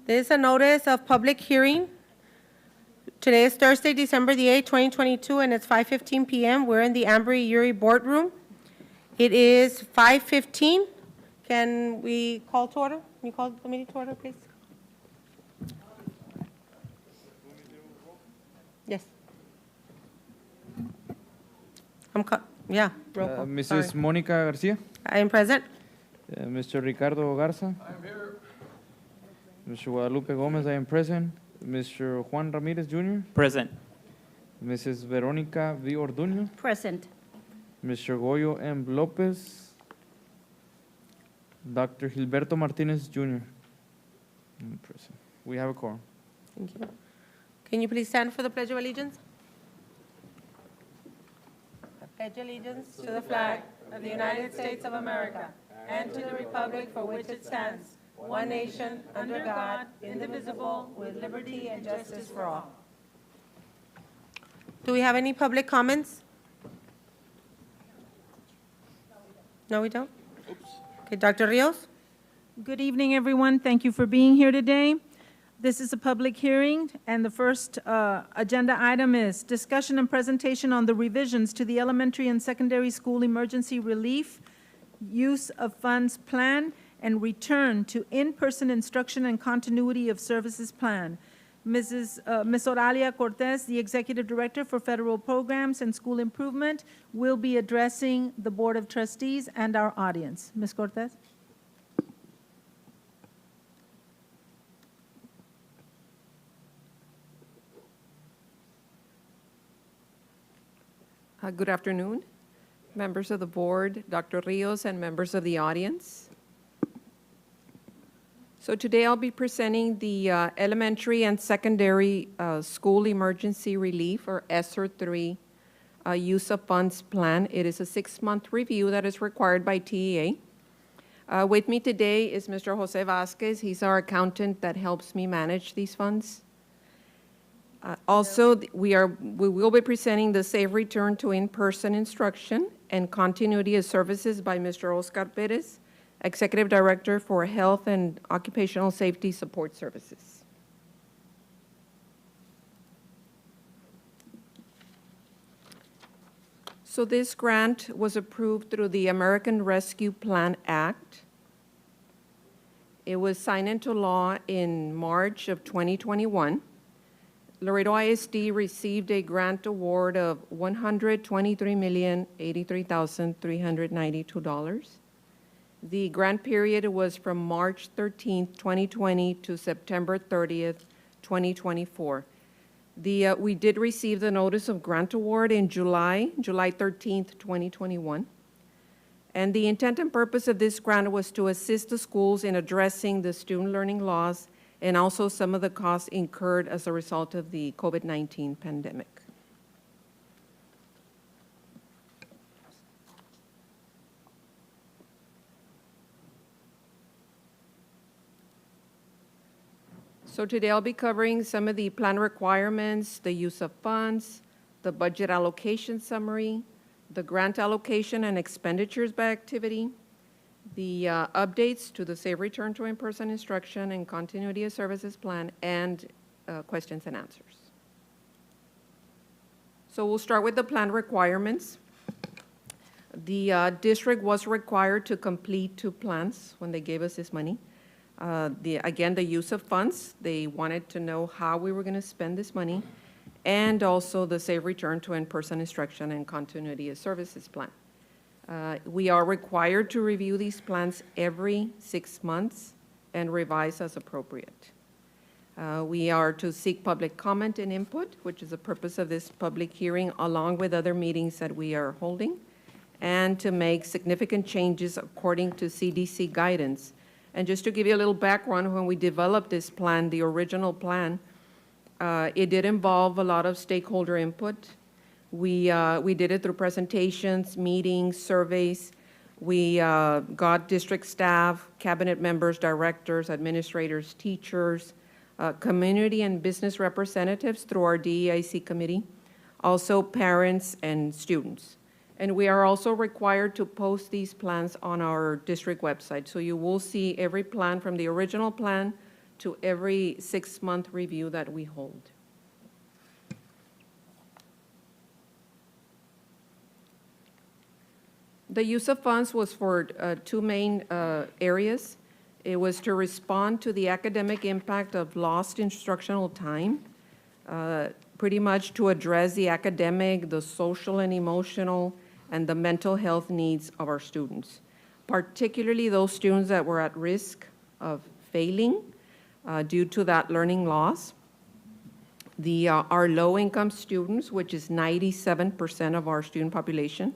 This is a notice of public hearing. Today is Thursday, December the 8th, 2022, and it's 5:15 p.m. We're in the Yeary boardroom. It is 5:15. Can we call to order? Can you call the meeting to order, please? Yes. Yeah. Roll call. Mrs. Sorry. Monica Garcia, I am present. Mr. Ricardo Garza. I'm here. Mr. Guadalupe Gomez, I am present. Mr. Juan Ramirez Jr., Present. Mrs. Veronica V. Orduño, Present. Mr. Goyo M. Lopez, Dr. Gilberto Martinez Jr. Present. We have a quorum. Thank you. Can you please stand for the Pledge of Allegiance? I pledge allegiance to the flag of the United States of America and to the republic for which it stands, one nation, under God, indivisible, with liberty and justice for all. Do we have any public comments? No, we don't? Okay, Dr. Rios? Good evening, everyone. Thank you for being here today. This is a public hearing, and the first agenda item is discussion and presentation on the revisions to the elementary and secondary school emergency relief use of funds plan and return to in-person instruction and continuity of services plan. Ms. Oralia Cortez, the Executive Director for Federal Programs and School Improvement, will be addressing the Board of Trustees and our audience. Ms. Cortez? Good afternoon, members of the board, Dr. Rios, and members of the audience. So today I'll be presenting the elementary and secondary school emergency relief, or ESSER 3, use of funds plan. It is a 6-month review that is required by TEA. With me today is Mr. Jose Vasquez. He's our accountant that helps me manage these funds. Also, we will be presenting the safe return to in-person instruction and continuity of services by Mr. Oscar Perez, Executive Director for Health and Occupational Safety Support Services. So this grant was approved through the American Rescue Plan Act. It was signed into law in March of 2021. Laredo I.S.D. received a grant award of $123,083,392. The grant period was from March 13th, 2020 to September 30th, 2024. We did receive the notice of grant award in July 13th, 2021. And the intent and purpose of this grant was to assist the schools in addressing the student learning loss and also some of the costs incurred as a result of the COVID-19 pandemic. So today I'll be covering some of the plan requirements, the use of funds, the budget allocation summary, the grant allocation and expenditures by activity, the updates to the Safe Return to In-Person Instruction and Continuity of Services Plan, and questions and answers. So we'll start with the plan requirements. The district was required to complete 2 plans when they gave us this money. Again, the use of funds, they wanted to know how we were going to spend this money, and also the Safe Return to In-Person Instruction and Continuity of Services Plan. We are required to review these plans every 6 months and revise as appropriate. We are to seek public comment and input, which is the purpose of this public hearing, along with other meetings that we are holding, and to make significant changes according to CDC guidance. And just to give you a little background, when we developed this plan, the original plan, it did involve a lot of stakeholder input. We did it through presentations, meetings, surveys. We got district staff, cabinet members, directors, administrators, teachers, community and business representatives through our DEIC committee, also parents and students. And we are also required to post these plans on our district website. So you will see every plan from the original plan to every 6-month review that we hold. The use of funds was for two main areas. It was to respond to the academic impact of lost instructional time, pretty much to address the academic, the social and emotional, and the mental health needs of our students, particularly those students that were at risk of failing due to that learning loss. Our low-income students, which is 97% of our student population.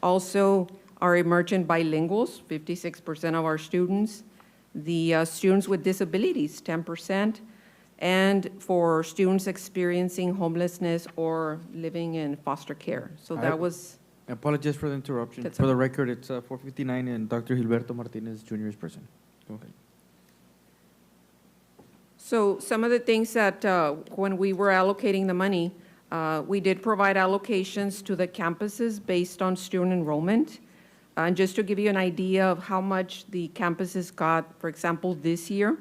Also, our emergent bilinguals, 56% of our students. The students with disabilities, 10%. And for students experiencing homelessness or living in foster care. So that was... I apologize for the interruption. That's For the okay. record, it's 4:59 and Dr. Gilberto Martinez Jr. is present. Go ahead. So some of the things that, when we were allocating the money, we did provide allocations to the campuses based on student enrollment. And just to give you an idea of how much the campuses got, for example, this year,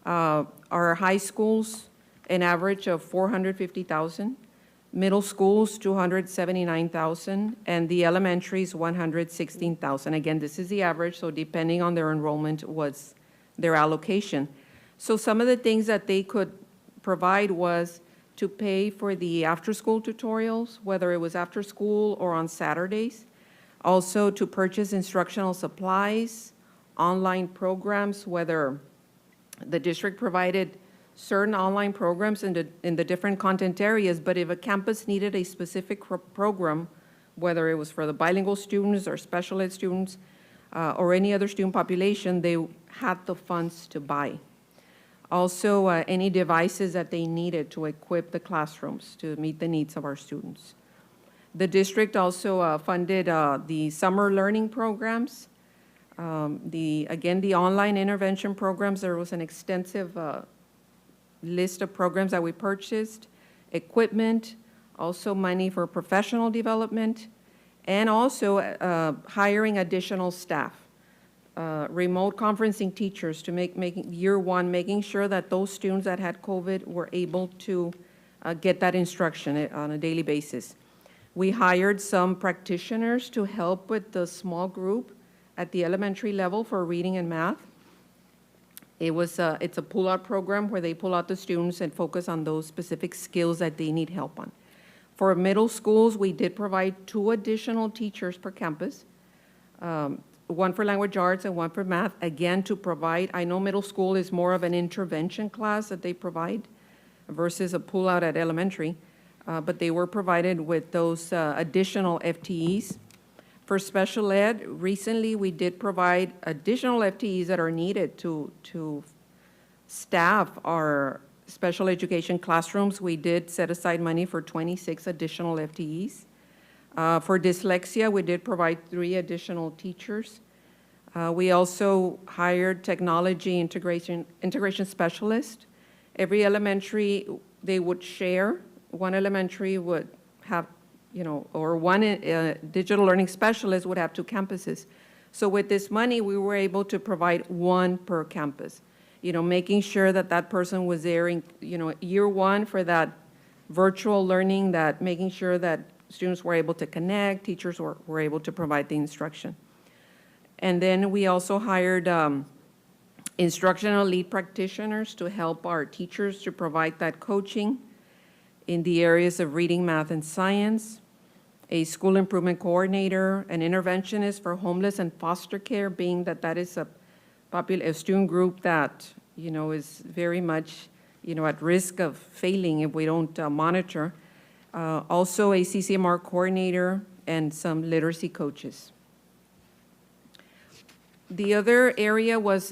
our high schools, an average of $450,000, middle schools, $279,000, and the elementaries, $116,000. Again, this is the average, so depending on their enrollment was their allocation. So some of the things that they could provide was to pay for the after-school tutorials, whether it was after school or on Saturdays. Also to purchase instructional supplies, online programs, whether the district provided certain online programs in the different content areas, but if a campus needed a specific program, whether it was for the bilingual students or special ed students or any other student population, they had the funds to buy. Also, any devices that they needed to equip the classrooms to meet the needs of our students. The district also funded the summer learning programs. Again, the online intervention programs, there was an extensive list of programs that we purchased, equipment, also money for professional development, and also hiring additional staff. Remote conferencing teachers to making sure that those students that had COVID were able to get that instruction on a daily basis. We hired some practitioners to help with the small group at the elementary level for reading and math. It's a pull-out program where they pull out the students and focus on those specific skills that they need help on. For middle schools, we did provide 2 additional teachers per campus, one for language arts and one for math, again, to provide, I know middle school is more of an intervention class that they provide versus a pull-out at elementary, but they were provided with those additional FTEs. For special ed, recently we did provide additional FTEs that are needed to staff our special education classrooms. We did set aside money for 26 additional FTEs. For dyslexia, we did provide 3 additional teachers. We also hired technology integration specialists. Every elementary, they would share. One elementary would have, or one digital learning specialist would have 2 campuses. So with this money, we were able to provide 1 per campus, making sure that that person was there in, year 1 for that virtual learning, that making sure that students were able to connect, teachers were able to provide the instruction. And then we also hired instructional lead practitioners to help our teachers to provide that coaching in the areas of reading, math, and science, a school improvement coordinator, an interventionist for homeless and foster care, being that is a student group that, is very much, at risk of failing if we don't monitor. Also a CCMR coordinator and some literacy coaches. The other area was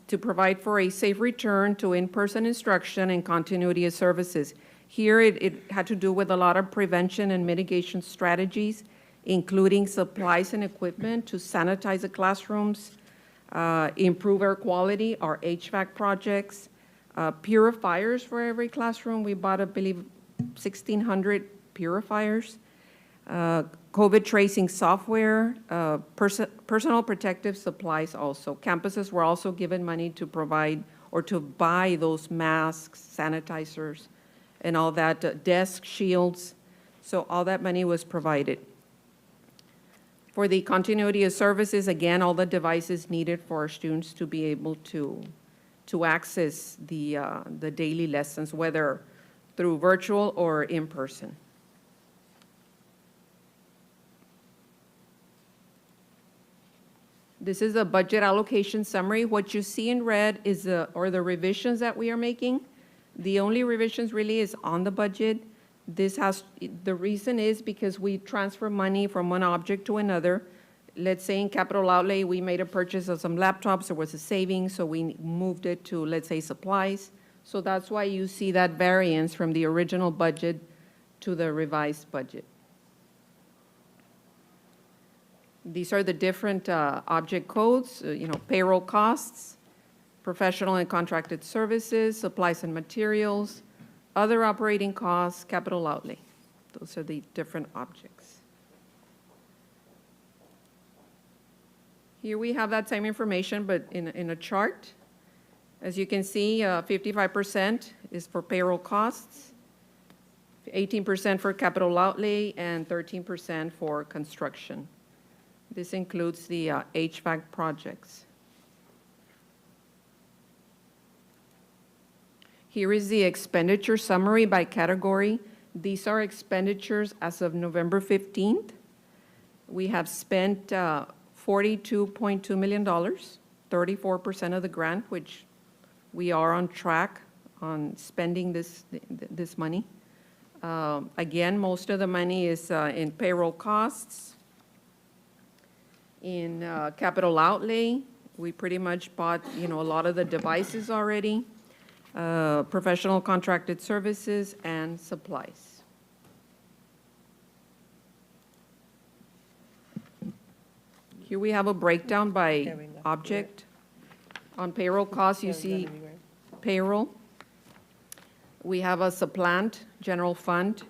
to provide for a safe return to in-person instruction and continuity of services. Here it had to do with a lot of prevention and mitigation strategies, including supplies and equipment to sanitize the classrooms, improve air quality, our HVAC projects, purifiers for every classroom. We bought, I believe, 1,600 purifiers, COVID tracing software, personal protective supplies also. Campuses were also given money to provide or to buy those masks, sanitizers, and all that, desk shields. So all that money was provided. For the continuity of services, again, all the devices needed for our students to be able to access the daily lessons, whether through virtual or in person. This is a budget allocation summary. What you see in red is the revisions that we are making. The only revisions really is on the budget. The reason is because we transfer money from one object to another. Let's say in capital outlay, we made a purchase of some laptops, there was a savings, so we moved it to, let's say, supplies. So that's why you see that variance from the original budget to the revised budget. These are the different object codes, payroll costs, professional and contracted services, supplies and materials, other operating costs, capital outlay. Those are the different objects. Here we have that same information, but in a chart. As you can see, 55% is for payroll costs, 18% for capital outlay, and 13% for construction. This includes the HVAC projects. Here is the expenditure summary by category. These are expenditures as of November 15th. We have spent $42.2 million, 34% of the grant, which we are on track on spending this money. Again, most of the money is in payroll costs. In capital outlay, we pretty much bought, a lot of the devices already. Professional contracted services and supplies. Here we have a breakdown by object. On payroll costs, you see payroll. We have a supplant, general fund.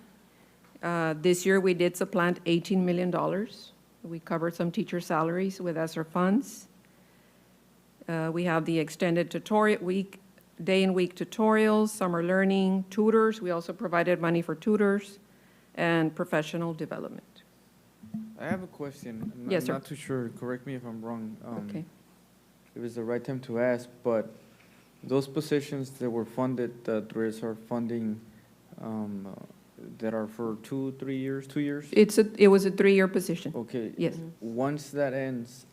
This year, we did supplant $18 million. We covered some teacher salaries with ESSER funds. We have the extended tutorial week, day and week tutorials, summer learning, tutors. We also provided money for tutors and professional development. I have a question. Yes, I'm sir. not too sure. Correct me if I'm wrong. Okay. It was the right time to ask, but those positions that were funded through ESSER funding that are for 2-3 years, 2 years? It was a 3-year position. Okay. Yes. Once that ends,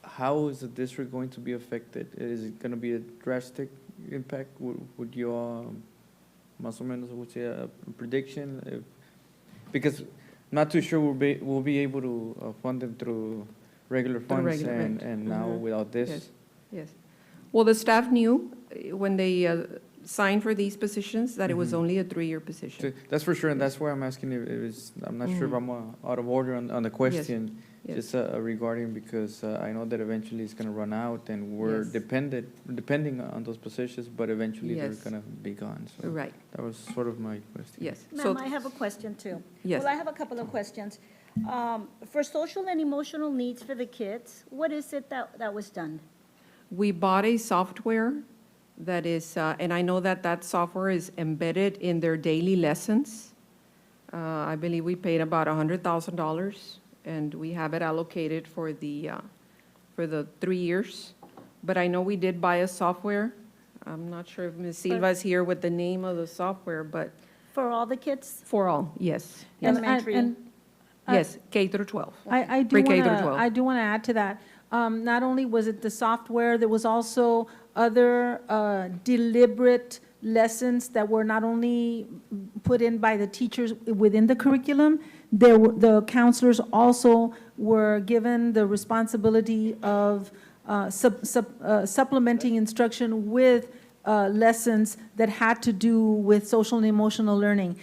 how is the district going to be affected? Is it going to be a drastic impact? Would you, más o menos, would say a prediction? Because I'm not too sure we'll be able to fund them through regular funds regular rate. and now without this. Yes, yes. Well, the staff knew when they signed for these positions that it was only a 3-year position. So that's for sure, and that's why I'm asking if it's, I'm not sure if I'm out of order on the question. Yes. Just regarding, because I know that eventually it's going to run out, and we're Yes. depending on those positions, but eventually they're Yes. going to be gone. So Right, that was sort of my question. yes. Ma'am, I have a question too. Yes. Well, I have a couple of questions. For social and emotional needs for the kids, what is it that was done? We bought a software that is, and I know that software is embedded in their daily lessons. I believe we paid about $100,000, and we have it allocated for the 3 years. But I know we did buy a software. I'm not sure if Ms. Silva is here with the name of the software, but For all the kids? for all, yes. And- Elementary. and Yes, K through 12. I do Pre-K want through to, 12. I do want to add to that. Not only was it the software, there was also other deliberate lessons that were not only put in by the teachers within the curriculum, the counselors also were given the responsibility of supplementing instruction with lessons that had to do with social and emotional learning.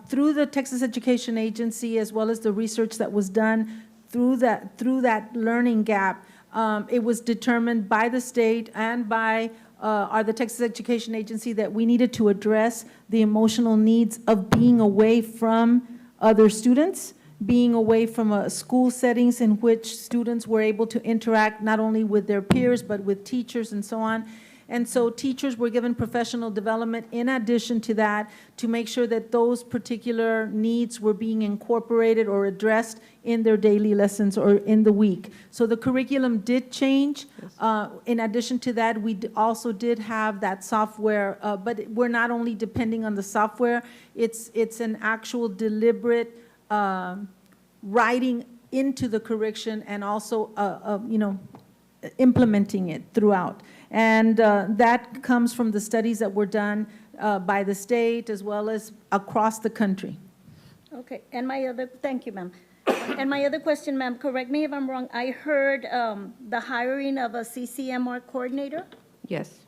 Through the Texas Education Agency, as well as the research that was done through that learning gap, it was determined by the state and by the Texas Education Agency that we needed to address the emotional needs of being away from other students, being away from school settings in which students were able to interact not only with their peers, but with teachers and so on. And so teachers were given professional development in addition to that to make sure that those particular needs were being incorporated or addressed in their daily lessons or in the week. So the curriculum did change. In addition to that, we also did have that software, but we're not only depending on the software, it's an actual deliberate writing into the correction and also, implementing it throughout. And that comes from the studies that were done by the state as well as across the country. Okay, and thank you, ma'am. And my other question, ma'am, correct me if I'm wrong, I heard the hiring of a CCMR coordinator, Yes,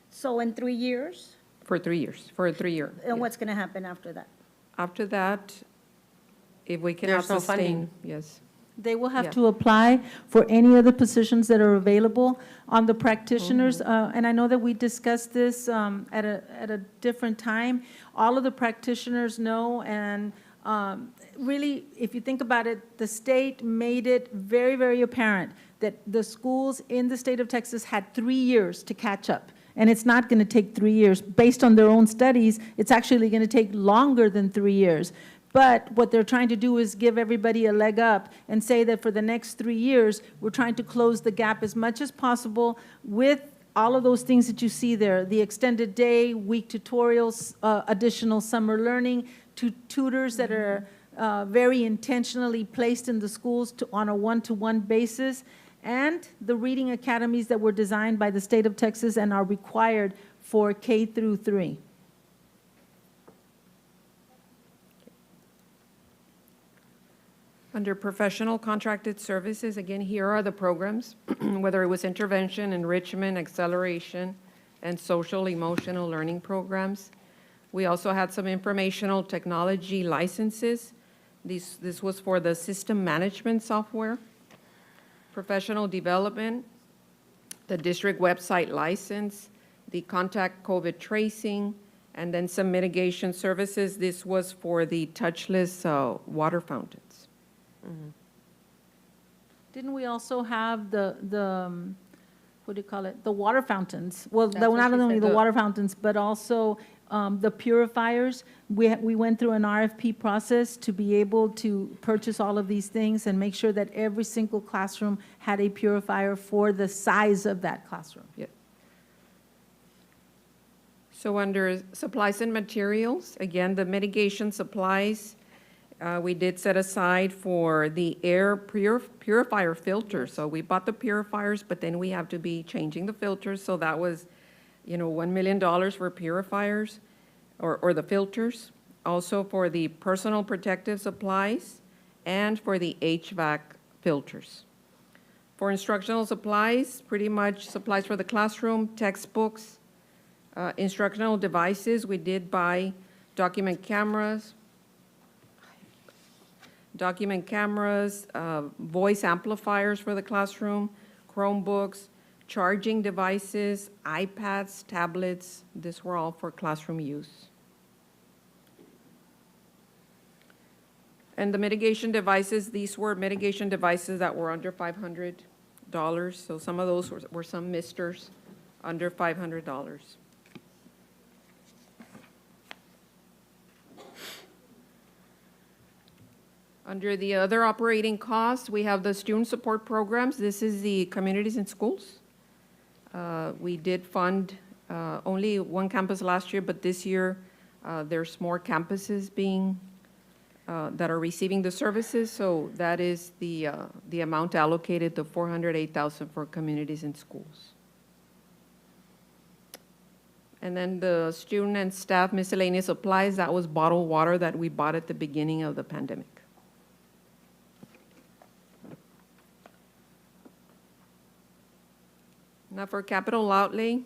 so in 3 years? for 3 years, for a 3-year. And what's going to happen after that? After that, if we cannot There's no funding. sustain, yes. They will have Yeah. to apply for any other positions that are available on the practitioners. And I know that we discussed this at a different time. All of the practitioners know, and really, if you think about it, the state made it very, very apparent that the schools in the state of Texas had 3 years to catch up. And it's not going to take 3 years. Based on their own studies, it's actually going to take longer than 3 years. But what they're trying to do is give everybody a leg up and say that for the next 3 years, we're trying to close the gap as much as possible with all of those things that you see there, the extended day, week tutorials, additional summer learning, tutors that are very intentionally placed in the schools on a one-to-one basis, and the reading academies that were designed by the state of Texas and are required for K through 3. Under professional contracted services, again, here are the programs, whether it was intervention, enrichment, acceleration, and social emotional learning programs. We also had some informational technology licenses. This was for the system management software, professional development, the district website license, the contact COVID tracing, and then some mitigation services. This was for the touchless water fountains. Didn't we also have the what do you call it, the water fountains? Well, That's what not she only said. the water fountains, but also the purifiers. We went through an RFP process to be able to purchase all of these things and make sure that every single classroom had a purifier for the size of that classroom. Yeah. So under supplies and materials, again, the mitigation supplies, we did set aside for the air purifier filter. So we bought the purifiers, but then we have to be changing the filters. So that was, $1 million for purifiers or the filters. Also for the personal protective supplies and for the HVAC filters. For instructional supplies, pretty much supplies for the classroom, textbooks, instructional devices. We did buy document cameras, voice amplifiers for the classroom, Chromebooks, charging devices, iPads, tablets. These were all for classroom use. And the mitigation devices, these were mitigation devices that were under $500. So some of those were some misters under $500. Under the other operating costs, we have the student support programs. This is the communities and schools. We did fund only one campus last year, but this year there's more campuses being that are receiving the services. So that is the amount allocated, the $408,000 for communities and schools. And then the student and staff miscellaneous supplies, that was bottled water that we bought at the beginning of the pandemic. Now for capital outlay,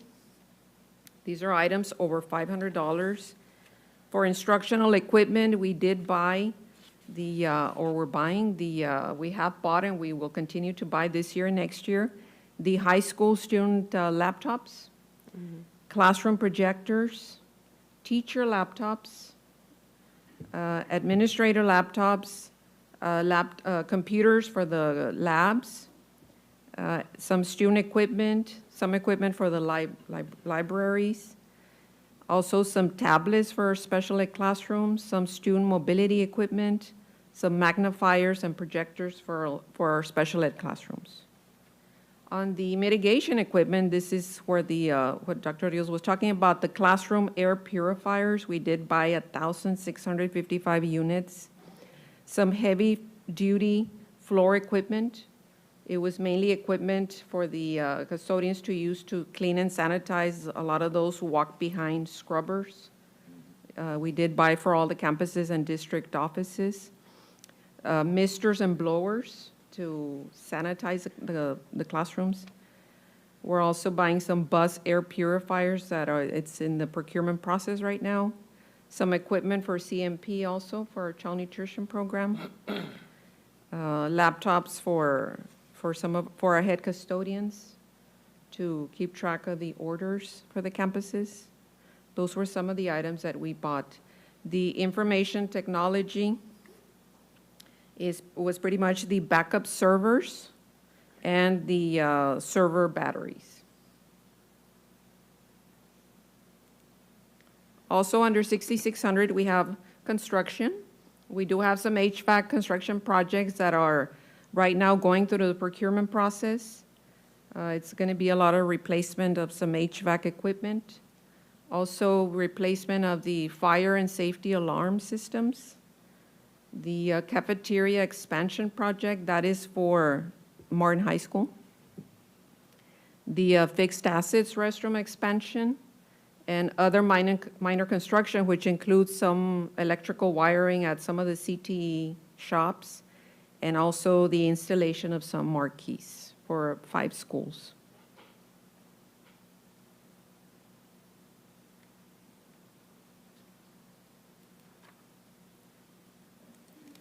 these are items over $500. For instructional equipment, we did buy we have bought and we will continue to buy this year and next year, the high school student laptops, classroom projectors, teacher laptops, administrator laptops, computers for the labs, some student equipment, some equipment for the libraries, also some tablets for special ed classrooms, some student mobility equipment, some magnifiers and projectors for our special ed classrooms. On the mitigation equipment, this is where what Dr. Rios was talking about, the classroom air purifiers. We did buy 1,655 units. Some heavy-duty floor equipment. It was mainly equipment for the custodians to use to clean and sanitize a lot of those who walk behind scrubbers. We did buy for all the campuses and district offices. Misters and blowers to sanitize the classrooms. We're also buying some bus air purifiers it's in the procurement process right now. Some equipment for CMP also for our child nutrition program. Laptops for our head custodians to keep track of the orders for the campuses. Those were some of the items that we bought. The information technology was pretty much the backup servers and the server batteries. Also under 6600, we have construction. We do have some HVAC construction projects that are right now going through the procurement process. It's going to be a lot of replacement of some HVAC equipment. Also replacement of the fire and safety alarm systems. The cafeteria expansion project, that is for Martin High School. The fixed assets restroom expansion and other minor construction, which includes some electrical wiring at some of the CTE shops, and also the installation of some marquees for 5 schools.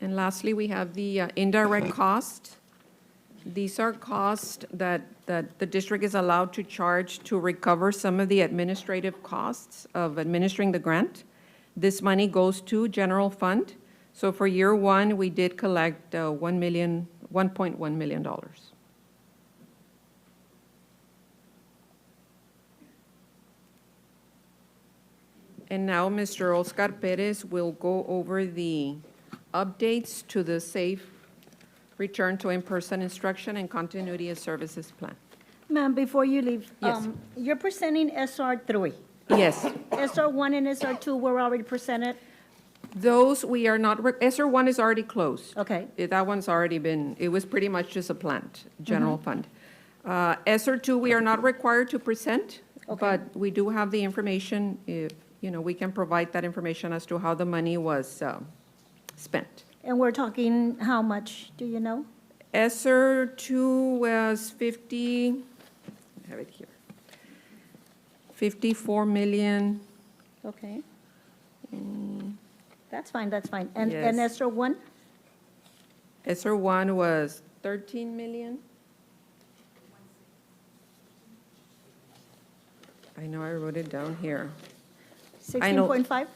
And lastly, we have the indirect cost. These are costs that the district is allowed to charge to recover some of the administrative costs of administering the grant. This money goes to general fund. So for year 1, we did collect $1.1 million. And now Mr. Oscar Perez will go over the updates to the safe return to in-person instruction and continuity of services plan. Ma'am, before you leave, Yes. You're presenting SR3. Yes, SR1 and SR2 were already presented? those we are not, SR1 is already closed. Okay. That one's already been, it was pretty much just a plant, general fund. SR2, we are not required to present, but we do have the information, if, we can provide that information as to how the money was spent. And we're talking how much, do you know? SR2 was 50, I have it here, 54 million. Okay. That's fine, that's fine. And Yes. SR1? SR1 was 13 million. I know I wrote it down here. I know. 16.5?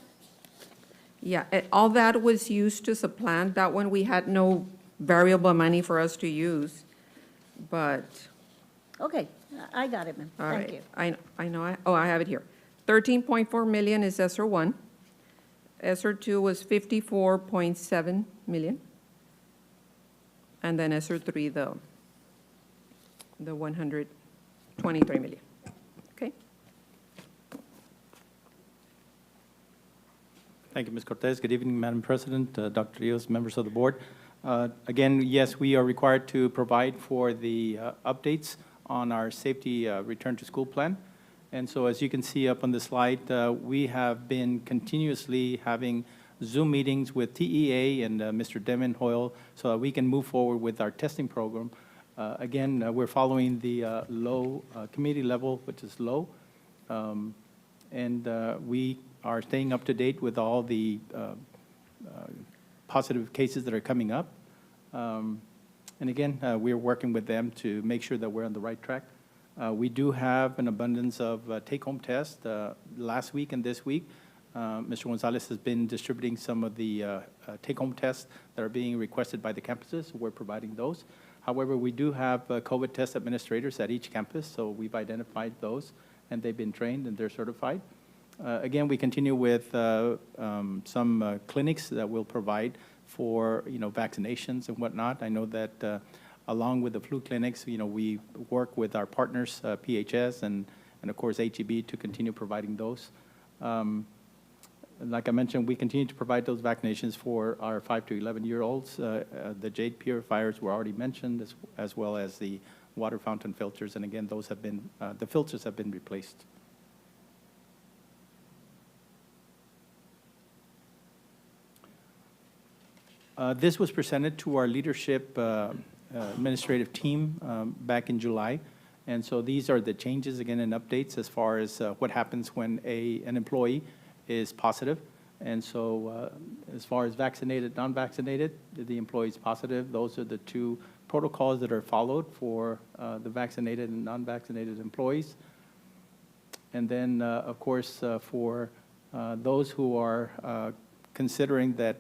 Yeah, all that was used to supplant. That one, we had no variable money for us to use, but, Okay, I got it, ma'am. all Thank you. right. I know, I have it here. 13.4 million is SR1. SR2 was 54.7 million. And then SR3, the 123 million. Okay? Thank you, Ms. Cortez. Good evening, Madam President, Dr. Rios, members of the board. Again, yes, we are required to provide for the updates on our safety return to school plan. And so as you can see up on the slide, we have been continuously having Zoom meetings with TEA and Mr. Devin Hoyle so that we can move forward with our testing program. Again, we're following the low community level, which is low. And we are staying up to date with all the positive cases that are coming up. And again, we're working with them to make sure that we're on the right track. We do have an abundance of take-home tests. Last week and this week, Mr. Gonzalez has been distributing some of the take-home tests that are being requested by the campuses. We're providing those. However, we do have COVID test administrators at each campus, so we've identified those, and they've been trained and they're certified. Again, we continue with some clinics that will provide for, vaccinations and whatnot. I know that along with the flu clinics, we work with our partners, PHS and of course HEB, to continue providing those. Like I mentioned, we continue to provide those vaccinations for our 5 to 11-year-olds. The jade purifiers were already mentioned, as well as the water fountain filters. And again, those have been, the filters have been replaced. This was presented to our leadership administrative team back in July. And so these are the changes, again, and updates as far as what happens when an employee is positive. And so as far as vaccinated, non-vaccinated, the employee is positive. Those are the two protocols that are followed for the vaccinated and non-vaccinated employees. And then, of course, for those who are considering that,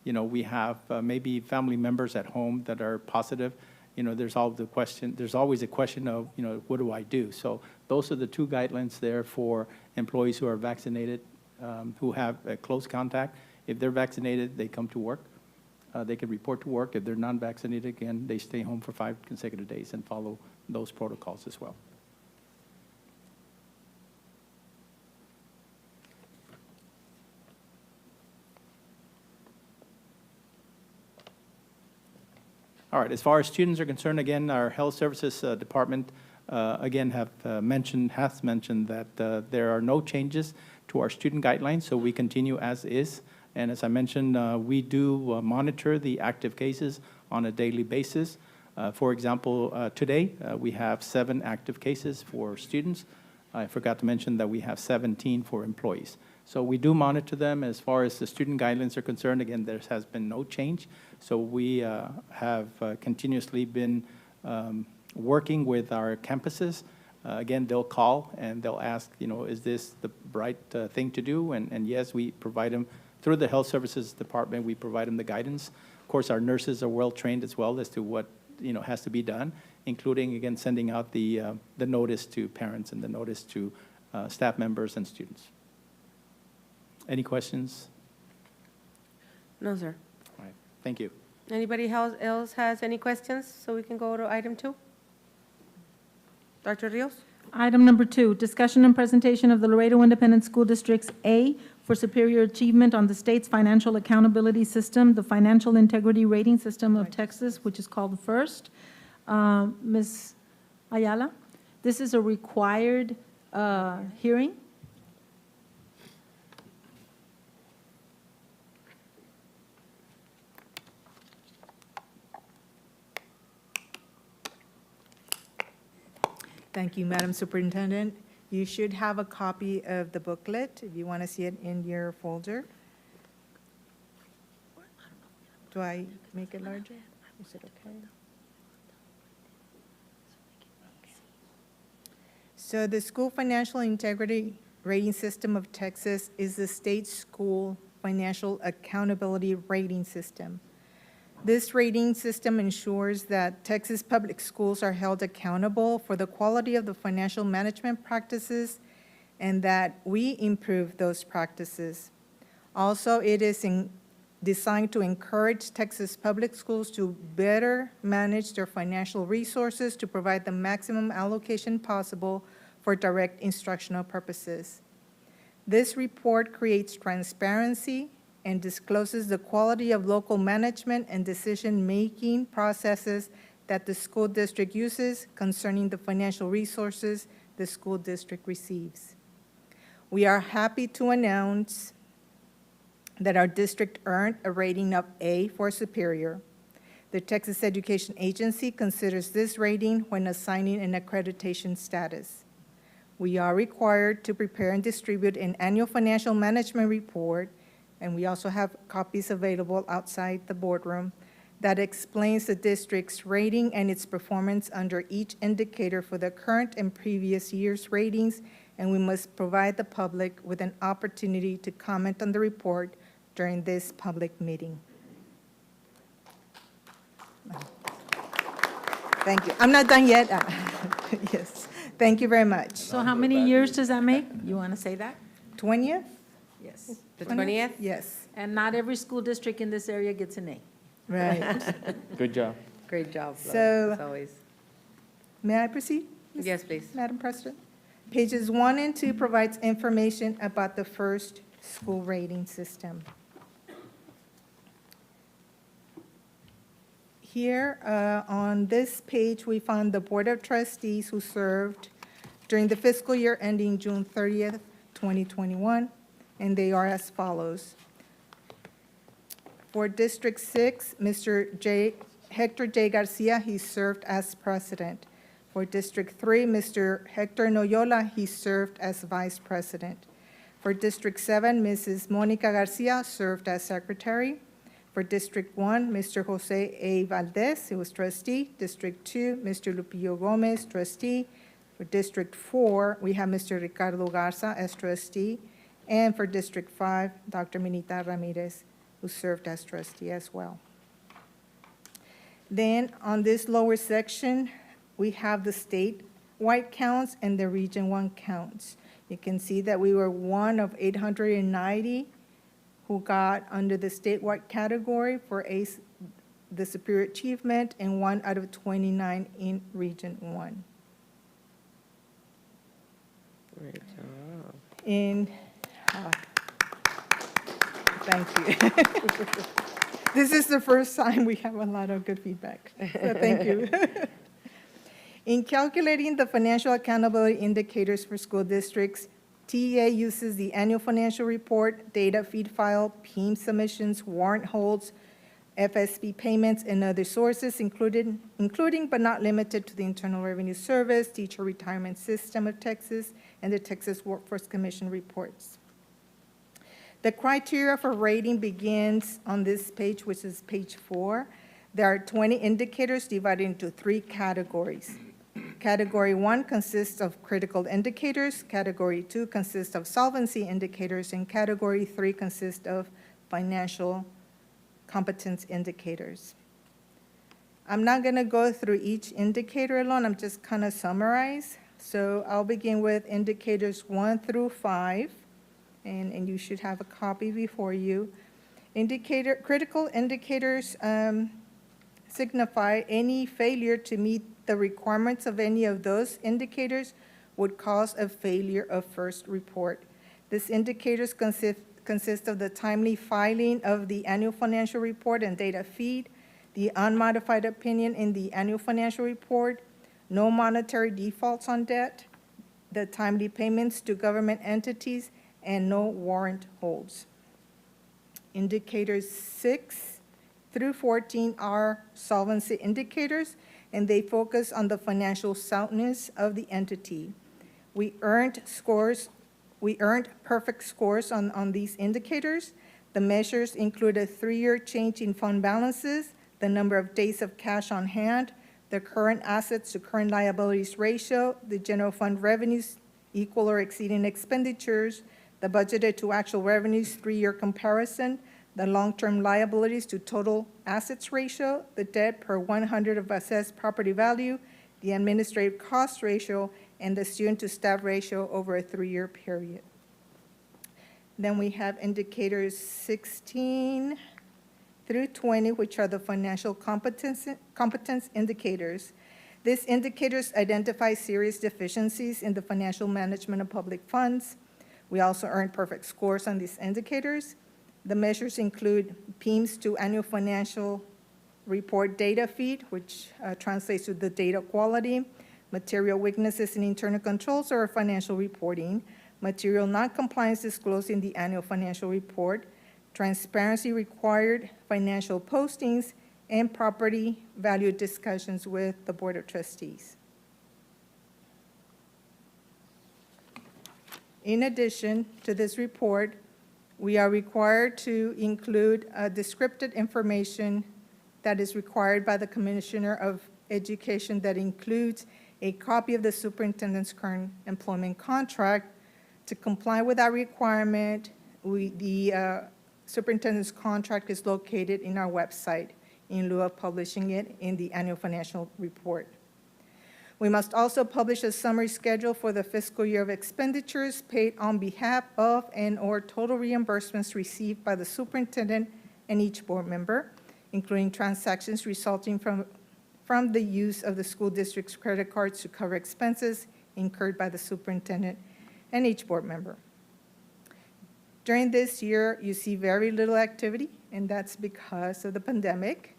we have maybe family members at home that are positive, there's always a question of, what do I do? So those are the two guidelines there for employees who are vaccinated, who have a close contact. If they're vaccinated, they come to work. They can report to work. If they're non-vaccinated, again, they stay home for 5 consecutive days and follow those protocols as well. All right, as far as students are concerned, again, our health services department, again, has mentioned that there are no changes to our student guidelines, so we continue as is. And as I mentioned, we do monitor the active cases on a daily basis. For example, today, we have 7 active cases for students. I forgot to mention that we have 17 for employees. So we do monitor them. As far as the student guidelines are concerned, again, there has been no change. So we have continuously been working with our campuses. Again, they'll call and they'll ask, is this the right thing to do? And yes, we provide them, through the health services department, we provide them the guidance. Of course, our nurses are well trained as well as to what has to be done, including, again, sending out the notice to parents and the notice to staff members and students. Any questions? No, sir. All right, thank you. Anybody else has any questions, so we can go to item 2? Dr. Rios? Item number 2, discussion and presentation of the Laredo Independent School District's A for superior achievement on the state's financial accountability system, the Financial Integrity Rating System of Texas, which is called the FIRST. Ms. Ayala, this is a required hearing. Thank you, Madam Superintendent. You should have a copy of the booklet if you want to see it in your folder. Do I make it larger? Is it okay? So the School Financial Integrity Rating System of Texas is the state school financial accountability rating system. This rating system ensures that Texas public schools are held accountable for the quality of the financial management practices and that we improve those practices. Also, it is designed to encourage Texas public schools to better manage their financial resources to provide the maximum allocation possible for direct instructional purposes. This report creates transparency and discloses the quality of local management and decision-making processes that the school district uses concerning the financial resources the school district receives. We are happy to announce that our district earned a rating of A for superior. The Texas Education Agency considers this rating when assigning an accreditation status. We are required to prepare and distribute an annual financial management report, and we also have copies available outside the boardroom, that explains the district's rating and its performance under each indicator for the current and previous year's ratings, and we must provide the public with an opportunity to comment on the report during this public meeting. Thank you. I'm not done yet. Yes, thank you very much. So how many years does that make? You want to say that? 20th? Yes. The 20th? Yes, And not every school district in this area gets an A. right. Good job. Great job, Flor, So- as always. May I proceed? Yes, please. Madam President? Pages 1 and 2 provides information about the first school rating system. Here, on this page, we found the Board of Trustees who served during the fiscal year ending June 30th, 2021, and they are as follows. For District 6, Mr. Hector J. Garcia, he served as president. For District 3, Mr. Hector Noyola, he served as vice president. For District 7, Mrs. Monica Garcia served as secretary. For District 1, Mr. Jose A. Valdez, he was trustee. District 2, Mr. Lupillo Gomez, trustee. For District 4, we have Mr. Ricardo Garza as trustee. And for District 5, Dr. Minita Ramirez, who served as trustee as well. Then on this lower section, we have the statewide counts and the Region 1 counts. You can see that we were one of 890 who got under the statewide category for the superior achievement, and 1 out of 29 in Region 1. Great job. In, thank you. This is the first time we have a lot of good feedback, so thank you. In calculating the financial accountability indicators for school districts, TEA uses the annual financial report, data feed file, PEIM submissions, warrant holds, FSB payments, and other sources, including but not limited to the Internal Revenue Service, Teacher Retirement System of Texas, and the Texas Workforce Commission reports. The criteria for rating begins on this page, which is page 4. There are 20 indicators divided into 3 categories. Category 1 consists of critical indicators, Category 2 consists of solvency indicators, and Category 3 consists of financial competence indicators. I'm not going to go through each indicator alone, I'm just kind of summarize. So I'll begin with indicators 1 through 5, and you should have a copy before you. Critical indicators signify any failure to meet the requirements of any of those indicators would cause a failure of first report. These indicators consist of the timely filing of the annual financial report and data feed, the unmodified opinion in the annual financial report, no monetary defaults on debt, the timely payments to government entities, and no warrant holds. Indicators 6 through 14 are solvency indicators, and they focus on the financial soundness of the entity. We earned perfect scores on these indicators. The measures include a 3-year change in fund balances, the number of days of cash on hand, the current assets to current liabilities ratio, the general fund revenues equal or exceeding expenditures, the budgeted to actual revenues 3-year comparison, the long-term liabilities to total assets ratio, the debt per 100 of assessed property value, the administrative cost ratio, and the student to staff ratio over a 3-year period. Then we have indicators 16 through 20, which are the financial competence indicators. These indicators identify serious deficiencies in the financial management of public funds. We also earned perfect scores on these indicators. The measures include PEIMS to annual financial report data feed, which translates to the data quality, material weaknesses in internal controls or financial reporting, material noncompliance disclosed in the annual financial report, transparency required financial postings, and property value discussions with the Board of Trustees. In addition to this report, we are required to include descriptive information that is required by the Commissioner of Education that includes a copy of the superintendent's current employment contract. To comply with that requirement, the superintendent's contract is located in our website in lieu of publishing it in the annual financial report. We must also publish a summary schedule for the fiscal year of expenditures paid on behalf of and/or total reimbursements received by the superintendent and each board member, including transactions resulting from the use of the school district's credit cards to cover expenses incurred by the superintendent and each board member. During this year, you see very little activity, and that's because of the pandemic.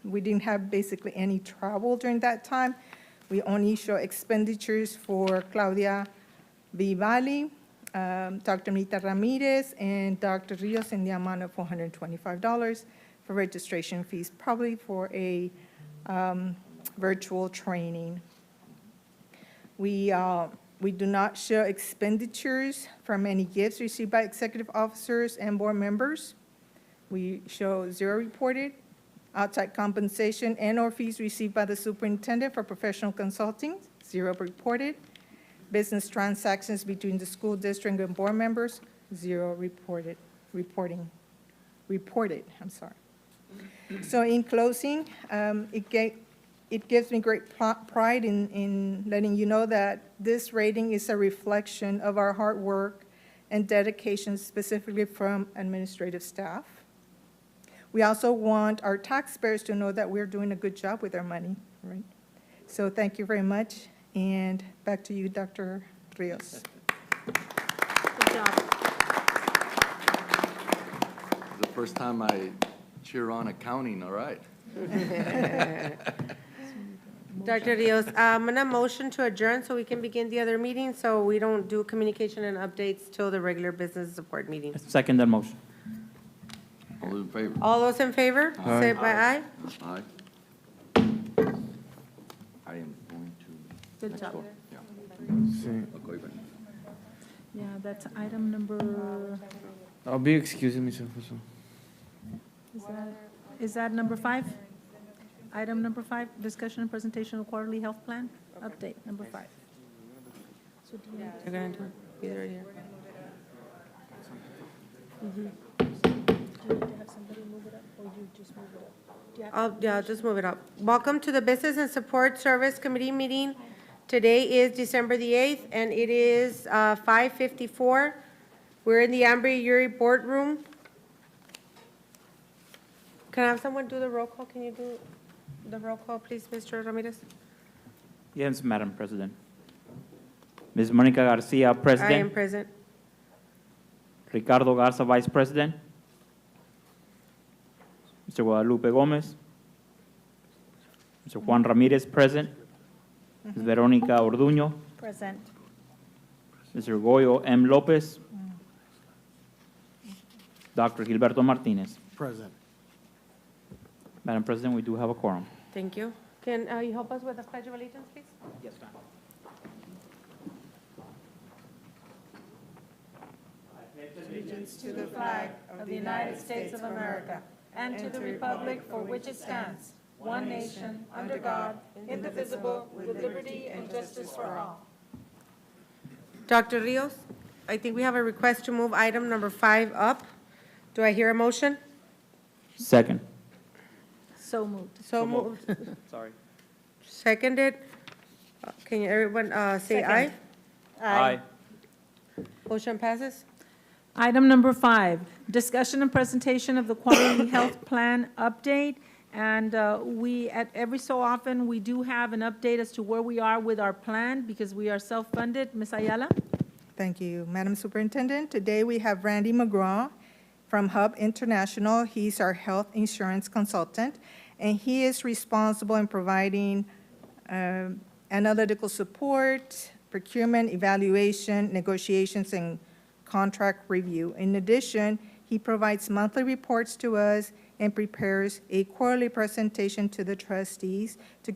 We didn't have basically any travel during that time. We only show expenditures for Claudia Vivali, Dr. Mita Ramirez, and Dr. Rios in the amount of $425 for registration fees, probably for a virtual training. We do not show expenditures from any gifts received by executive officers and board members. We show zero reported. Outside compensation and/or fees received by the superintendent for professional consulting, zero reported. Business transactions between the school district and board members, zero reported. I'm sorry. So in closing, it gives me great pride in letting you know that this rating is a reflection of our hard work and dedication, specifically from administrative staff. We also want our taxpayers to know that we're doing a good job with our money, right? So thank you very much, and back to you, Dr. Rios. Good job. The first time I cheer on accounting, all right. Dr. Rios, I'm going to motion to adjourn so we can begin the other meeting, so we don't do communication and updates till the regular business support meeting. Second that motion. All in favor? All those in favor, say by aye. Aye. I am going to. Good job. Yeah. Sí. Okay, then. Yeah, that's item number, I'll be excusing myself also. is that number 5? Item number 5, discussion and presentation of quarterly health plan, update, number 5. You're going to do it either here. I'll just move it up. Welcome to the Business and Support Service Committee meeting. Today is December the 8th, and it is 5:54. We're in the Yeary boardroom. Can I have someone do the roll call? Can you do the roll call, please, Mr. Ramirez? Yes, Madam President. Ms. Monica Garcia, I am President. present. Ricardo Garza, Vice President. Mr. Guadalupe Gomez. Mr. Juan Ramirez, present. Ms. Veronica Orduño. Present. Mr. Goyo M. Lopez. Dr. Gilberto Martinez. Present. Madam President, we do have a quorum. Thank you. Can you help us with the Pledge of Allegiance, please? Yes, ma'am. Allegiance to the flag of the United States of America and to the republic for which it stands, one nation, under God, indivisible, with liberty and justice for all. Dr. Rios, I think we have a request to move item number 5 up. Do I hear a motion? Second. So moved. So moved. Sorry. Seconded. Can you, everyone, say aye? Aye. Motion passes. Item number 5, discussion and presentation of the quarterly health plan update. And every so often, we do have an update as to where we are with our plan because we are self-funded. Ms. Ayala? Thank you, Madam Superintendent. Today, we have Randy McGraw from Hub International. He's our health insurance consultant, and he is responsible in providing analytical support, procurement, evaluation, negotiations, and contract review. In addition, he provides monthly reports to us and prepares a quarterly presentation to the trustees to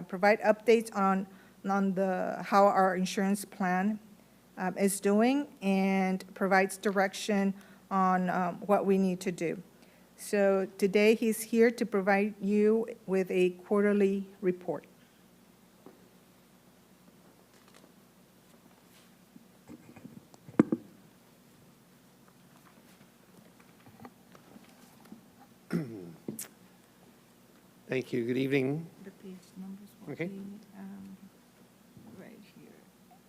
provide updates on how our insurance plan is doing and provides direction on what we need to do. So today he's here to provide you with a quarterly report. Thank you. Good evening, Okay. Right here,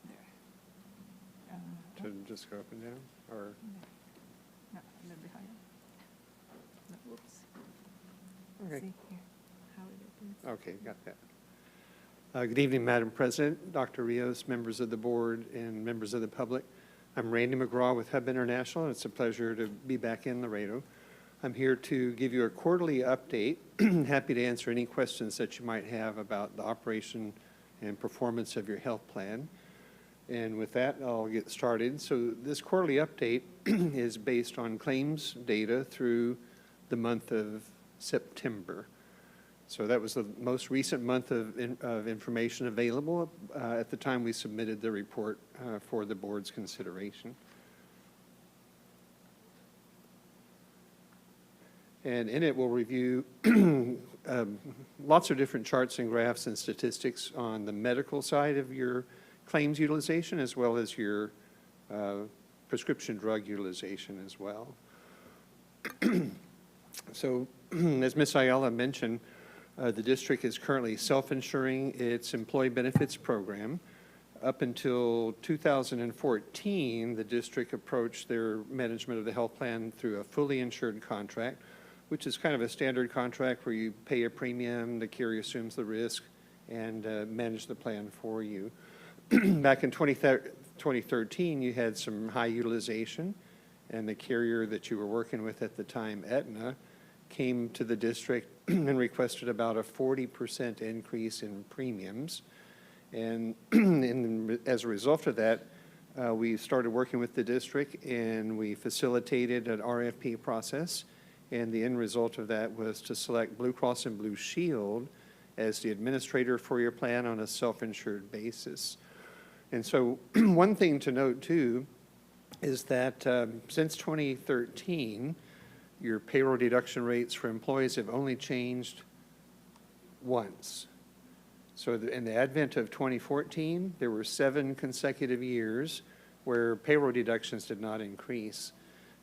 there. Should just go up and down, or? No, a little bit higher. No, whoops. Okay. See here, how it opens. Okay, got that. Good evening, Madam President, Dr. Rios, members of the board, and members of the public. I'm Randy McGraw with Hub International, and it's a pleasure to be back in Laredo. I'm here to give you a quarterly update. Happy to answer any questions that you might have about the operation and performance of your health plan. And with that, I'll get started. So this quarterly update is based on claims data through the month of September. So that was the most recent month of information available at the time we submitted the report for the board's consideration. And in it, we'll review lots of different charts and graphs and statistics on the medical side of your claims utilization, as well as your prescription drug utilization as well. So as Ms. Ayala mentioned, the district is currently self-insuring its employee benefits program. Up until 2014, the district approached their management of the health plan through a fully insured contract, which is kind of a standard contract where you pay a premium, the carrier assumes the risk, and manage the plan for you. Back in 2013, you had some high utilization, and the carrier that you were working with at the time, Aetna, came to the district and requested about a 40% increase in premiums. And as a result of that, we started working with the district, and we facilitated an RFP process. And the end result of that was to select Blue Cross and Blue Shield as the administrator for your plan on a self-insured basis. And so one thing to note, too, is that since 2013, your payroll deduction rates for employees have only changed once. So in the advent of 2014, there were 7 consecutive years where payroll deductions did not increase.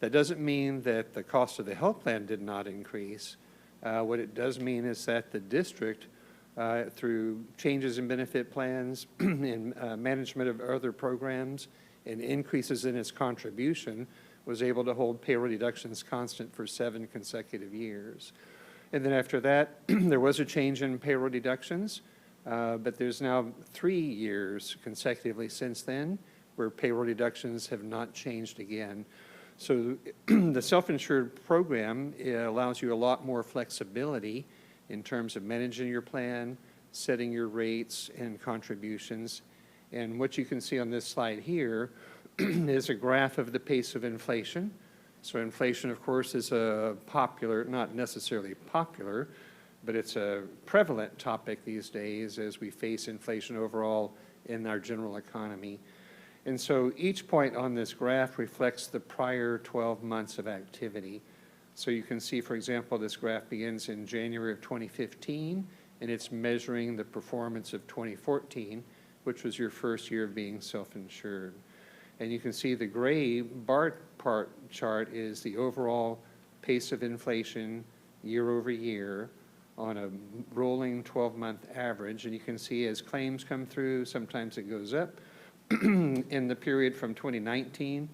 That doesn't mean that the cost of the health plan did not increase. What it does mean is that the district, through changes in benefit plans and management of other programs and increases in its contribution, was able to hold payroll deductions constant for 7 consecutive years. And then after that, there was a change in payroll deductions, but there's now 3 years consecutively since then where payroll deductions have not changed again. So the self-insured program allows you a lot more flexibility in terms of managing your plan, setting your rates and contributions. And what you can see on this slide here is a graph of the pace of inflation. So inflation, of course, is a popular, not necessarily popular, but it's a prevalent topic these days as we face inflation overall in our general economy. And so each point on this graph reflects the prior 12 months of activity. So you can see, for example, this graph begins in January of 2015, and it's measuring the performance of 2014, which was your first year of being self-insured. And you can see the gray bar chart is the overall pace of inflation year over year on a rolling 12-month average. And you can see as claims come through, sometimes it goes up. In the period from 2019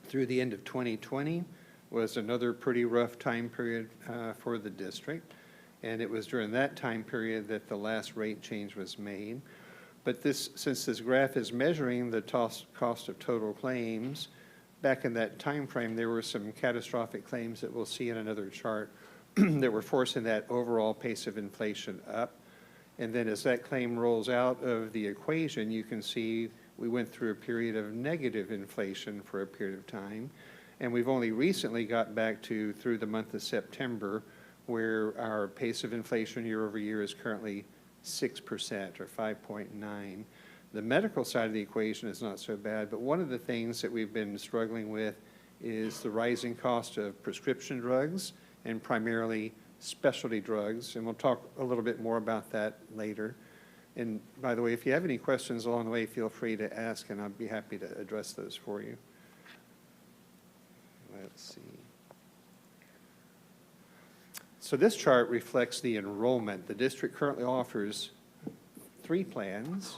through the end of 2020 was another pretty rough time period for the district. And it was during that time period that the last rate change was made. But since this graph is measuring the cost of total claims, back in that time frame, there were some catastrophic claims that we'll see in another chart that were forcing that overall pace of inflation up. And then as that claim rolls out of the equation, you can see we went through a period of negative inflation for a period of time. And we've only recently got back to through the month of September, where our pace of inflation year over year is currently 6% or 5.9. The medical side of the equation is not so bad, but one of the things that we've been struggling with is the rising cost of prescription drugs and primarily specialty drugs, and we'll talk a little bit more about that later. And by the way, if you have any questions along the way, feel free to ask, and I'd be happy to address those for you. Let's see. So this chart reflects the enrollment. The district currently offers 3 plans.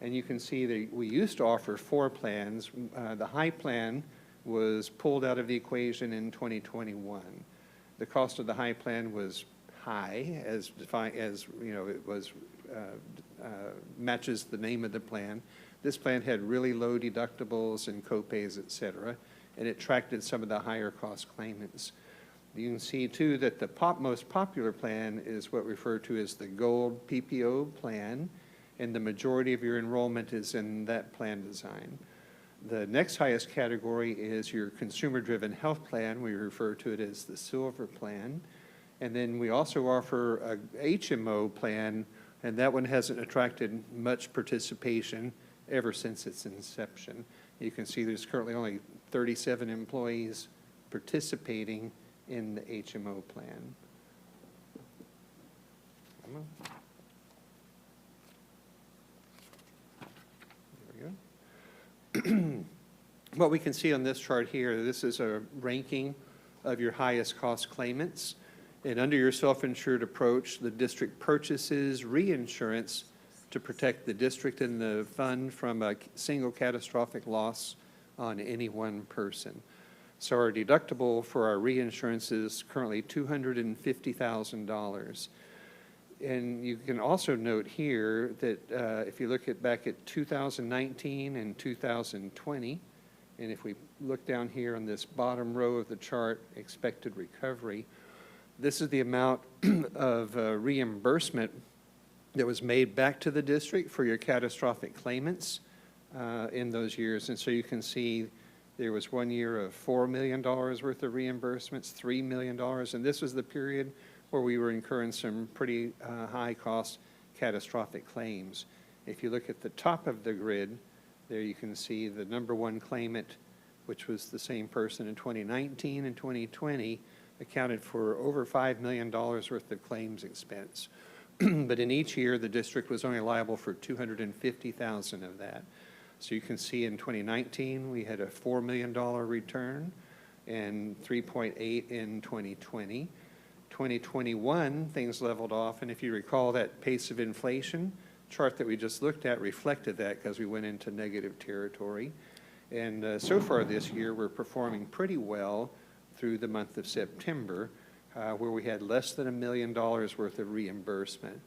And you can see that we used to offer 4 plans. The high plan was pulled out of the equation in 2021. The cost of the high plan was high, as defined, as, you know, it was, matches the name of the plan. This plan had really low deductibles and copays, et cetera, and it attracted some of the higher cost claimants. You can see too that the most popular plan is what we refer to as the Gold PPO plan, and the majority of your enrollment is in that plan design. The next highest category is your consumer-driven health plan. We refer to it as the Silver plan. And then we also offer a HMO plan, and that one hasn't attracted much participation ever since its inception. You can see there's currently only 37 employees participating in the HMO plan. There we go. What we can see on this chart here, this is a ranking of your highest cost claimants. And under your self-insured approach, the district purchases reinsurance to protect the district and the fund from a single catastrophic loss on any one person. So our deductible for our reinsurance is currently $250,000. And you can also note here that if you look back at 2019 and 2020, and if we look down here on this bottom row of the chart, expected recovery, this is the amount of reimbursement that was made back to the district for your catastrophic claimants in those years. And so you can see there was 1 year of $4 million worth of reimbursements, $3 million, and this was the period where we were incurring some pretty high-cost catastrophic claims. If you look at the top of the grid, there you can see the #1 claimant, which was the same person in 2019 and 2020, accounted for over $5 million worth of claims expense. But in each year, the district was only liable for $250,000 of that. So you can see in 2019, we had a $4 million return and 3.8 in 2020. 2021, things leveled off, and if you recall that pace of inflation chart that we just looked at reflected that because we went into negative territory. And so far this year, we're performing pretty well through the month of September, where we had less than $1 million worth of reimbursement.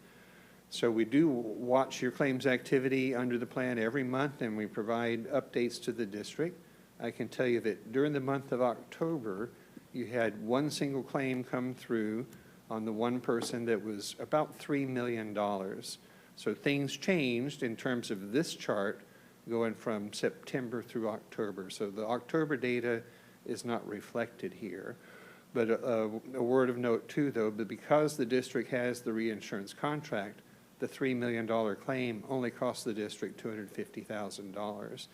So we do watch your claims activity under the plan every month, and we provide updates to the district. I can tell you that during the month of October, you had 1 single claim come through on the one person that was about $3 million. So things changed in terms of this chart going from September through October. So the October data is not reflected here. But a word of note too, though, but because the district has the reinsurance contract, the $3 million claim only cost the district $250,000.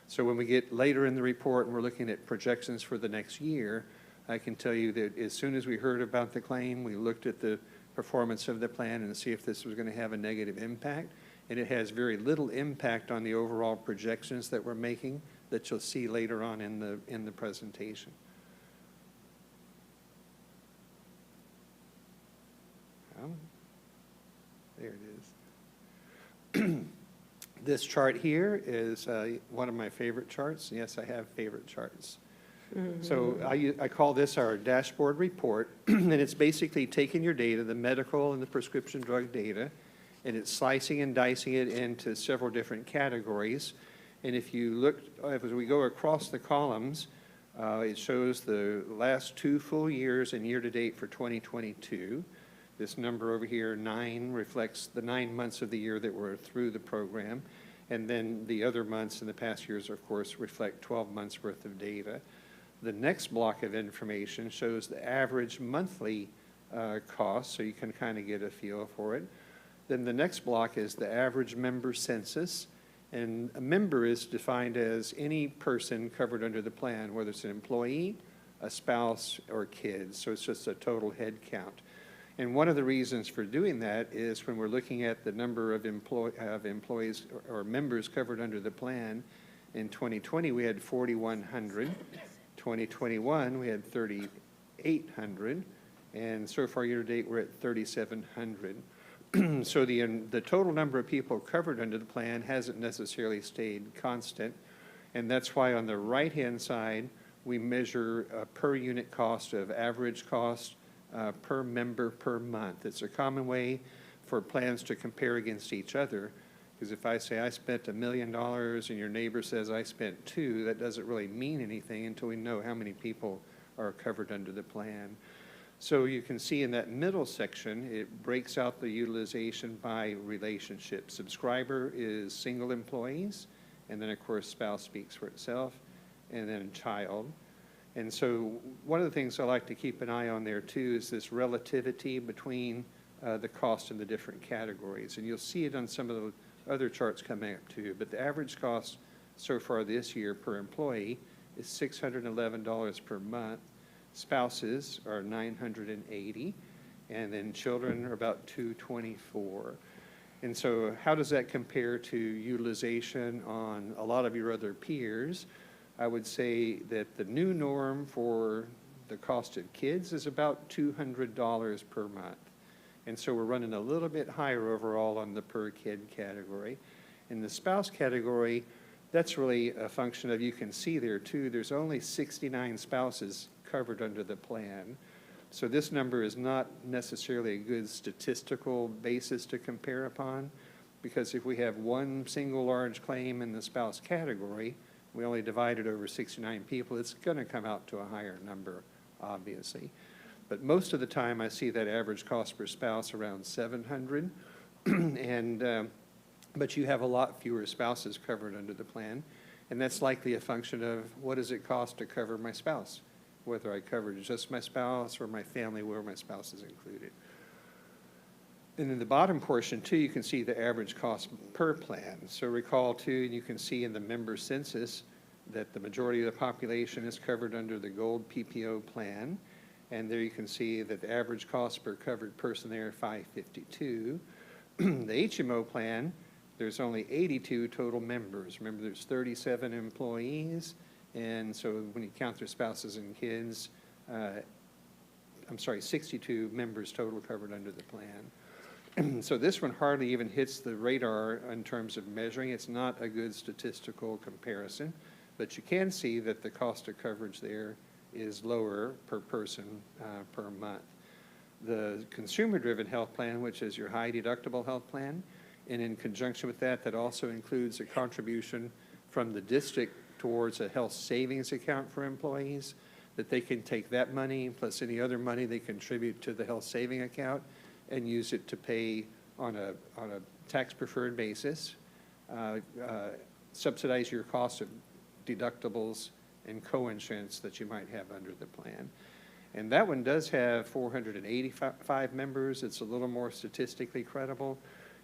So when we get later in the report and we're looking at projections for the next year, I can tell you that as soon as we heard about the claim, we looked at the performance of the plan and see if this was going to have a negative impact. And it has very little impact on the overall projections that we're making that you'll see later on in the presentation. There it is. This chart here is one of my favorite charts. Yes, I have favorite charts. So I call this our dashboard report, and it's basically taking your data, the medical and the prescription drug data, and it's slicing and dicing it into several different categories. And if you look, as we go across the columns, it shows the last 2 full years and year-to-date for 2022. This number over here, 9, reflects the 9 months of the year that we're through the program. And then the other months in the past years, of course, reflect 12 months worth of data. The next block of information shows the average monthly cost, so you can kind of get a feel for it. Then the next block is the average member census. And a member is defined as any person covered under the plan, whether it's an employee, a spouse, or kids. So it's just a total head count. And one of the reasons for doing that is when we're looking at the number of employees or members covered under the plan, in 2020 we had 4,100, 2021 we had 3,800, and so far year to date we're at 3,700. So the total number of people covered under the plan hasn't necessarily stayed constant, and that's why on the right-hand side, we measure a per unit cost of average cost per member per month. It's a common way for plans to compare against each other, because if I say I spent $1 million and your neighbor says I spent $2 million, that doesn't really mean anything until we know how many people are covered under the plan. So you can see in that middle section, it breaks out the utilization by relationship. Subscriber is single employees, and then of course spouse speaks for itself, and then child. And so one of the things I like to keep an eye on there too is this relativity between the cost in the different categories. And you'll see it on some of the other charts coming up too. But the average cost so far this year per employee is $611 per month. Spouses are $980, and then children are about $224. And so how does that compare to utilization on a lot of your other peers? I would say that the new norm for the cost of kids is about $200 per month. And so we're running a little bit higher overall on the per kid category. In the spouse category, that's really a function of, you can see there too, there's only 69 spouses covered under the plan. So this number is not necessarily a good statistical basis to compare upon, because if we have one single large claim in the spouse category, we only divide it over 69 people, it's going to come out to a higher number, obviously. But most of the time I see that average cost per spouse around $700, but you have a lot fewer spouses covered under the plan, and that's likely a function of what does it cost to cover my spouse, whether I covered just my spouse or my family where my spouse is included. And in the bottom portion too, you can see the average cost per plan. So recall too, and you can see in the member census that the majority of the population is covered under the gold PPO plan. And there you can see that the average cost per covered person there, $552. The HMO plan, there's only 82 total members. Remember, there's 37 employees. And so when you count their spouses and kids, 62 members total covered under the plan. So this one hardly even hits the radar in terms of measuring. It's not a good statistical comparison, but you can see that the cost of coverage there is lower per person per month. The consumer-driven health plan, which is your high deductible health plan, and in conjunction with that, that also includes a contribution from the district towards a health savings account for employees, that they can take that money plus any other money they contribute to the health saving account and use it to pay on a tax-preferred basis, subsidize your cost of deductibles and co-insurance that you might have under the plan. And that one does have 485 members. It's a little more statistically credible.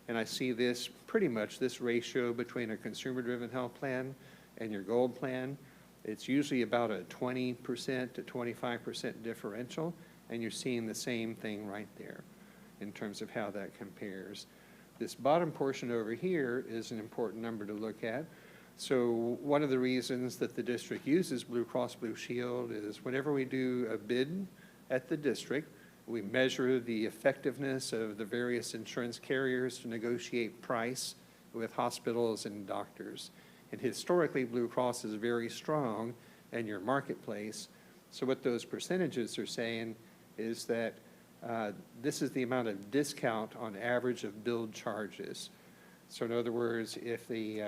And I see this, pretty much this ratio between a consumer-driven health plan and your gold plan. It's usually about a 20% to 25% differential, and you're seeing the same thing right there in terms of how that compares. This bottom portion over here is an important number to look at. So one of the reasons that the district uses Blue Cross Blue Shield is whenever we do a bid at the district, we measure the effectiveness of the various insurance carriers to negotiate price with hospitals and doctors. And historically, Blue Cross is very strong in your marketplace. So what those percentages are saying is that this is the amount of discount on average of billed charges. So in other words, if we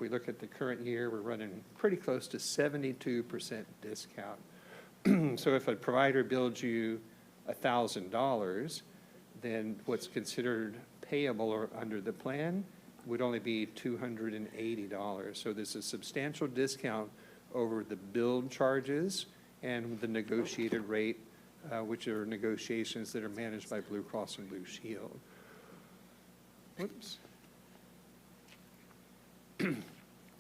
look at the current year, we're running pretty close to 72% discount. So if a provider bills you $1,000, then what's considered payable or under the plan would only be $280. So there's a substantial discount over the billed charges and the negotiated rate, which are negotiations that are managed by Blue Cross and Blue Shield. Whoops.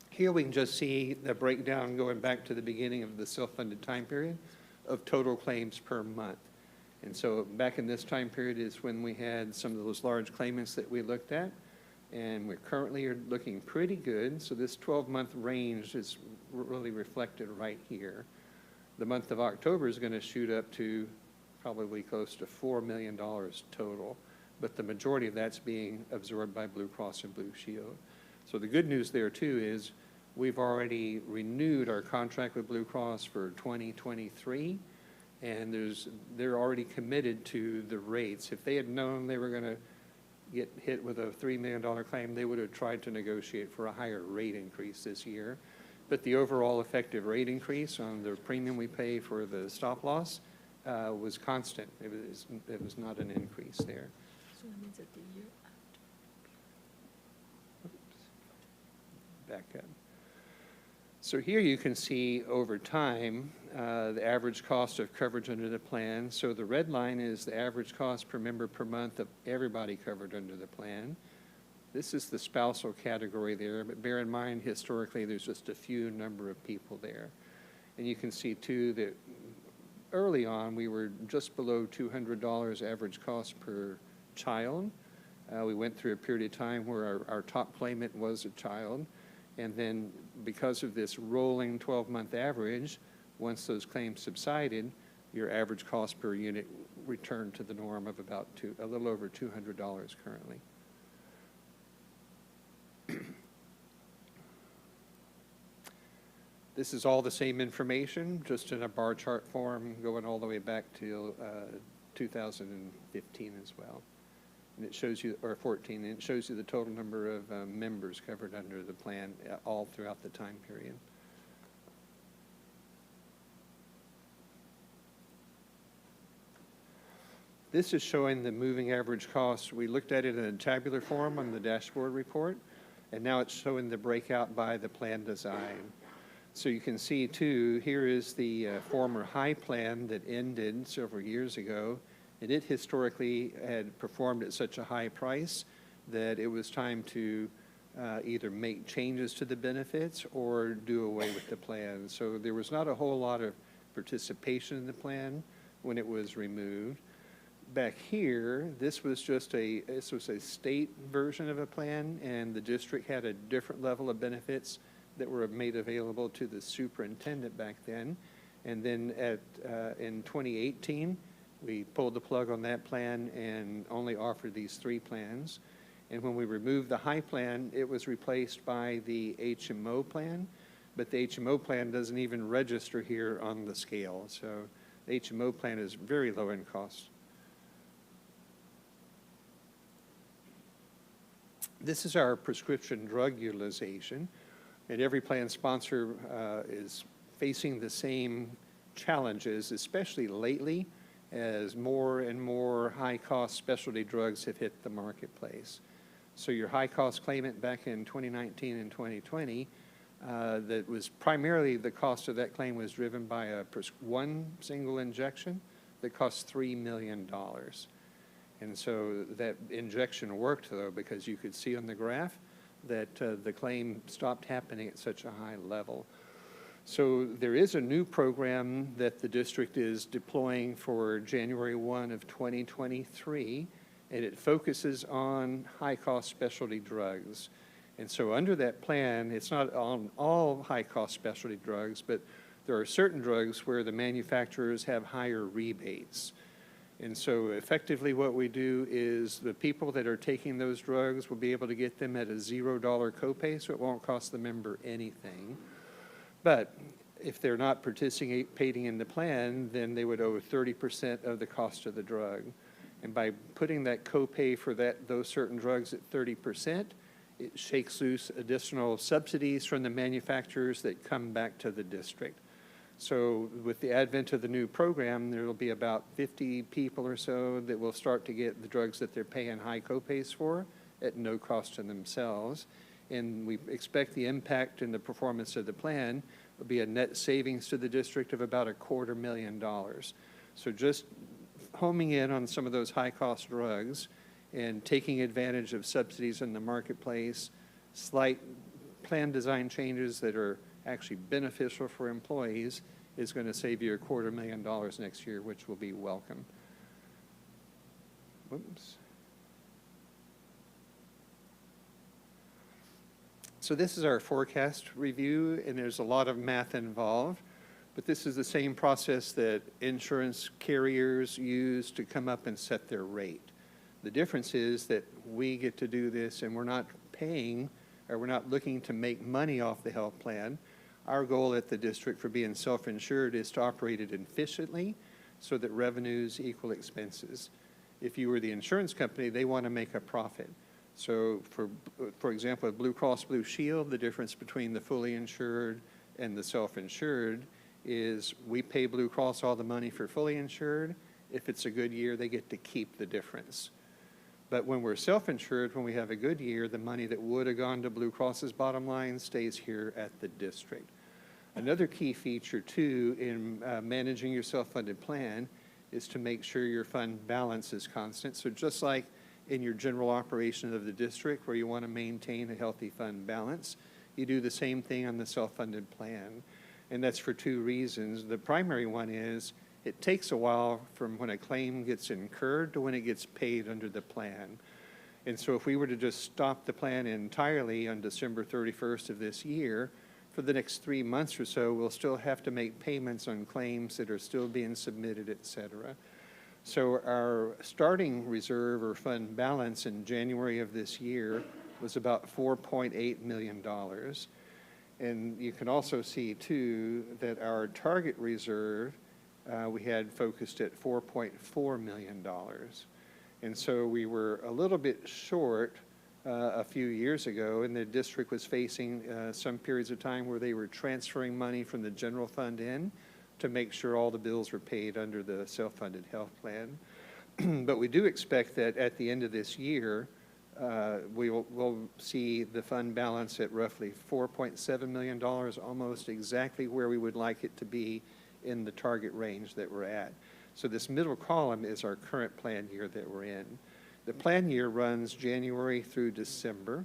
Here we can just see the breakdown going back to the beginning of the self-funded time period of total claims per month. And so back in this time period is when we had some of those large claimants that we looked at, and we currently are looking pretty good. So this 12-month range is really reflected right here. The month of October is going to shoot up to probably close to $4 million total. but the majority of that's being absorbed by Blue Cross and Blue Shield. So the good news there too is we've already renewed our contract with Blue Cross for 2023, and they're already committed to the rates. If they had known they were going to get hit with a $3 million claim, they would have tried to negotiate for a higher rate increase this year. But the overall effective rate increase on the premium we pay for the stop loss was constant. It was not an increase there. So that means that the year Back up. So here you can see over time the average cost of coverage under the plan. So the red line is the average cost per member per month of everybody covered under the plan. This is the spousal category there, but bear in mind historically there's just a few number of people there. And you can see too that early on we were just below $200 average cost per child. We went through a period of time where our top claimant was a child. And then because of this rolling 12-month average, once those claims subsided, your average cost per unit returned to the norm of about a little over $200 currently. This is all the same information, just in a bar chart form, going all the way back to 2015 as well. And it shows you, or 14, and it shows you the total number of members covered under the plan all throughout the time period. This is showing the moving average cost. We looked at it in a tabular form on the dashboard report, and now it's showing the breakout by the plan design. So you can see too, here is the former high plan that ended several years ago, and it historically had performed at such a high price that it was time to either make changes to the benefits or do away with the plan. So there was not a whole lot of participation in the plan when it was removed. Back here, this was a state version of a plan, and the district had a different level of benefits that were made available to the superintendent back then. And then in 2018, we pulled the plug on that plan and only offered these 3 plans. And when we removed the high plan, it was replaced by the HMO plan, but the HMO plan doesn't even register here on the scale. So the HMO plan is very low in cost. This is our prescription drug utilization, and every plan sponsor is facing the same challenges, especially lately, as more and more high-cost specialty drugs have hit the marketplace. So your high-cost claimant back in 2019 and 2020, that was primarily the cost of that claim was driven by one single injection that cost $3 million. And so that injection worked, though, because you could see on the graph that the claim stopped happening at such a high level. So there is a new program that the district is deploying for January 1 of 2023, and it focuses on high-cost specialty drugs. And so under that plan, it's not on all high-cost specialty drugs, but there are certain drugs where the manufacturers have higher rebates. And so effectively what we do is the people that are taking those drugs will be able to get them at a $0 copay, so it won't cost the member anything. But if they're not participating in the plan, then they would owe 30% of the cost of the drug. And by putting that copay for those certain drugs at 30%, it shakes loose additional subsidies from the manufacturers that come back to the district. So with the advent of the new program, there will be about 50 people or so that will start to get the drugs that they're paying high copays for at no cost to themselves. And we expect the impact in the performance of the plan will be a net savings to the district of about $250,000. So just homing in on some of those high-cost drugs and taking advantage of subsidies in the marketplace, slight plan design changes that are actually beneficial for employees is going to save you $250,000 next year, which will be welcome. Whoops. So this is our forecast review, and there's a lot of math involved, but this is the same process that insurance carriers use to come up and set their rate. The difference is that we get to do this and we're not paying, or we're not looking to make money off the health plan. Our goal at the district for being self-insured is to operate it efficiently so that revenues equal expenses. If you were the insurance company, they want to make a profit. So for example, with Blue Cross Blue Shield, the difference between the fully insured and the self-insured is we pay Blue Cross all the money for fully insured. If it's a good year, they get to keep the difference. But when we're self-insured, when we have a good year, the money that would have gone to Blue Cross's bottom line stays here at the district. Another key feature, too, in managing your self-funded plan is to make sure your fund balance is constant. So just like in your general operation of the district where you want to maintain a healthy fund balance, you do the same thing on the self-funded plan. And that's for two reasons. The primary one is it takes a while from when a claim gets incurred to when it gets paid under the plan. And so if we were to just stop the plan entirely on December 31st of this year, for the next 3 months or so, we'll still have to make payments on claims that are still being submitted, et cetera. So our starting reserve or fund balance in January of this year was about $4.8 million. And you can also see, too, that our target reserve we had focused at $4.4 million. And so we were a little bit short a few years ago, and the district was facing some periods of time where they were transferring money from the general fund in to make sure all the bills were paid under the self-funded health plan. But we do expect that at the end of this year, we'll see the fund balance at roughly $4.7 million, almost exactly where we would like it to be in the target range that we're at. So this middle column is our current plan year that we're in. The plan year runs January through December,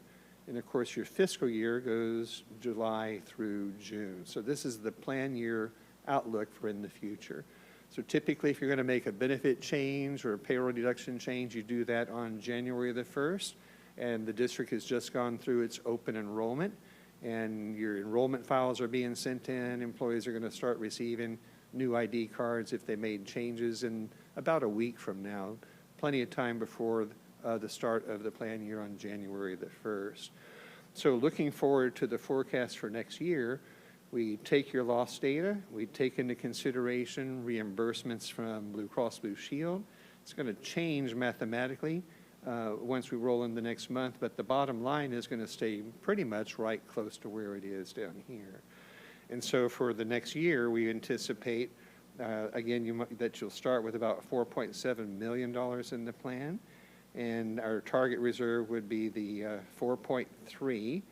and of course your fiscal year goes July through June. So this is the plan year outlook for in the future. So typically if you're going to make a benefit change or a payroll deduction change, you do that on January the 1st, and the district has just gone through its open enrollment, and your enrollment files are being sent in. Employees are going to start receiving new ID cards if they made changes in about a week from now. Plenty of time before the start of the plan year on January the 1st. So looking forward to the forecast for next year, we take your loss data, we take into consideration reimbursements from Blue Cross Blue Shield. It's going to change mathematically once we roll in the next month, but the bottom line is going to stay pretty much right close to where it is down here. And so for the next year, we anticipate again, that you'll start with about $4.7 million in the plan, and our target reserve would be the 4.3,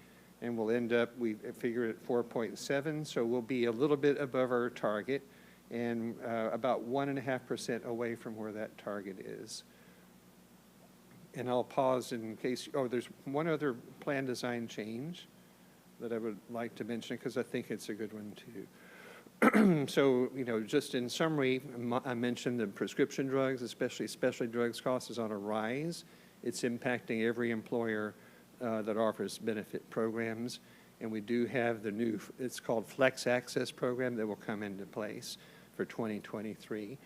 and we'll end up, we figure at 4.7, so we'll be a little bit above our target and about 1.5% away from where that target is. And I'll pause in case, oh, there's one other plan design change that I would like to mention because I think it's a good one too. So, you know, just in summary, I mentioned the prescription drugs, especially specialty drugs cost is on a rise. It's impacting every employer that offers benefit programs. And we do have the new, it's called Flex Access program that will come into place for 2023.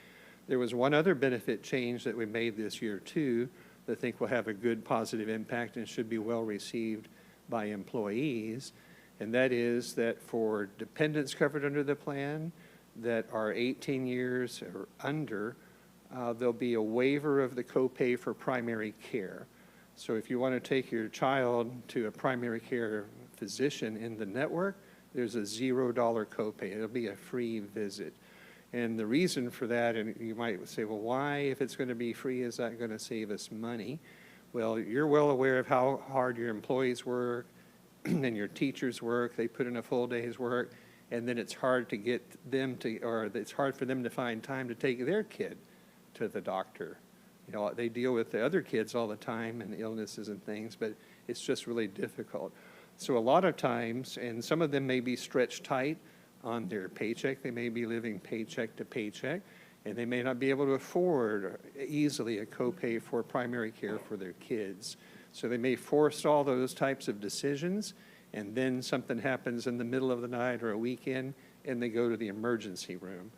There was one other benefit change that we made this year too that I think will have a good positive impact and should be well received by employees. And that is that for dependents covered under the plan that are 18 years or under, there'll be a waiver of the copay for primary care. So if you want to take your child to a primary care physician in the network, there's a $0 copay. It'll be a free visit. And the reason for that, and you might say, well, why, if it's going to be free, is that going to save us money? Well, you're well aware of how hard your employees work and your teachers work. They put in a full day's work, and then it's hard to get them to, or it's hard for them to find time to take their kid to the doctor. You know, they deal with the other kids all the time and illnesses and things, but it's just really difficult. So a lot of times, and some of them may be stretched tight on their paycheck. They may be living paycheck to paycheck, and they may not be able to afford easily a copay for primary care for their kids. So they may force all those types of decisions, and then something happens in the middle of the night or a weekend, and they go to the emergency room.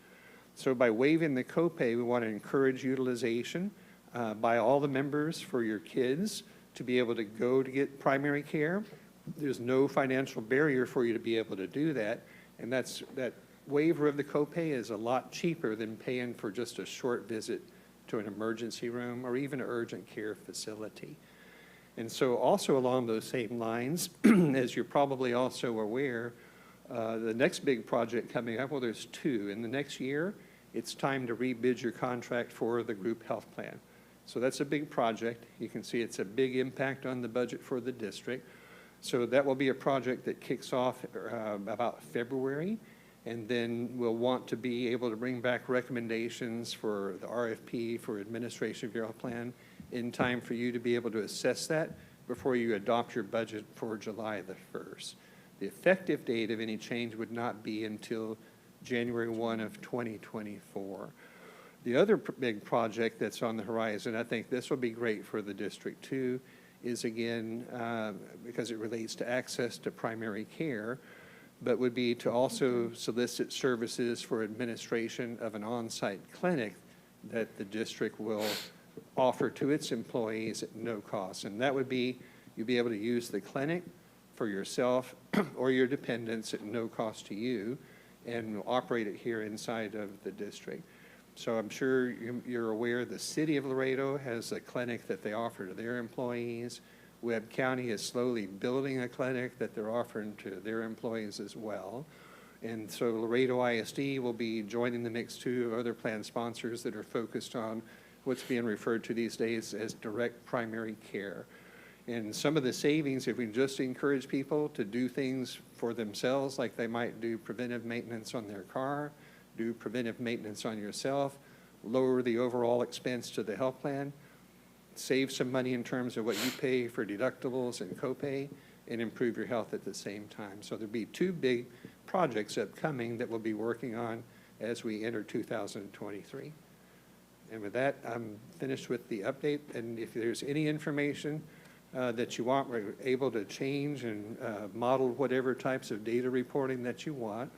So by waiving the copay, we want to encourage utilization. by all the members for your kids to be able to go to get primary care. There's no financial barrier for you to be able to do that, and that waiver of the copay is a lot cheaper than paying for just a short visit to an emergency room or even an urgent care facility. And so also along those same lines, as you're probably also aware, the next big project coming up, well, there's two. In the next year, it's time to rebid your contract for the group health plan. So that's a big project. You can see it's a big impact on the budget for the district. So that will be a project that kicks off about February, and then we'll want to be able to bring back recommendations for the RFP for administration of your health plan in time for you to be able to assess that before you adopt your budget for July the 1st. The effective date of any change would not be until January 1 of 2024. The other big project that's on the horizon, I think this will be great for the district too, is again, because it relates to access to primary care, but would be to also solicit services for administration of an on-site clinic that the district will offer to its employees at no cost. And that would be, you'd be able to use the clinic for yourself or your dependents at no cost to you, and operate it here inside of the district. So I'm sure you're aware the city of Laredo has a clinic that they offer to their employees. Webb County is slowly building a clinic that they're offering to their employees as well. And so Laredo I.S.D. will be joining the mix too of other plan sponsors that are focused on what's being referred to these days as direct primary care. And some of the savings, if we just encourage people to do things for themselves, like they might do preventive maintenance on their car, do preventive maintenance on yourself, lower the overall expense to the health plan, save some money in terms of what you pay for deductibles and copay, and improve your health at the same time. So there'll be two big projects upcoming that we'll be working on as we enter 2023. And with that, I'm finished with the update. And if there's any information that you want, we're able to change and model whatever types of data reporting that you want.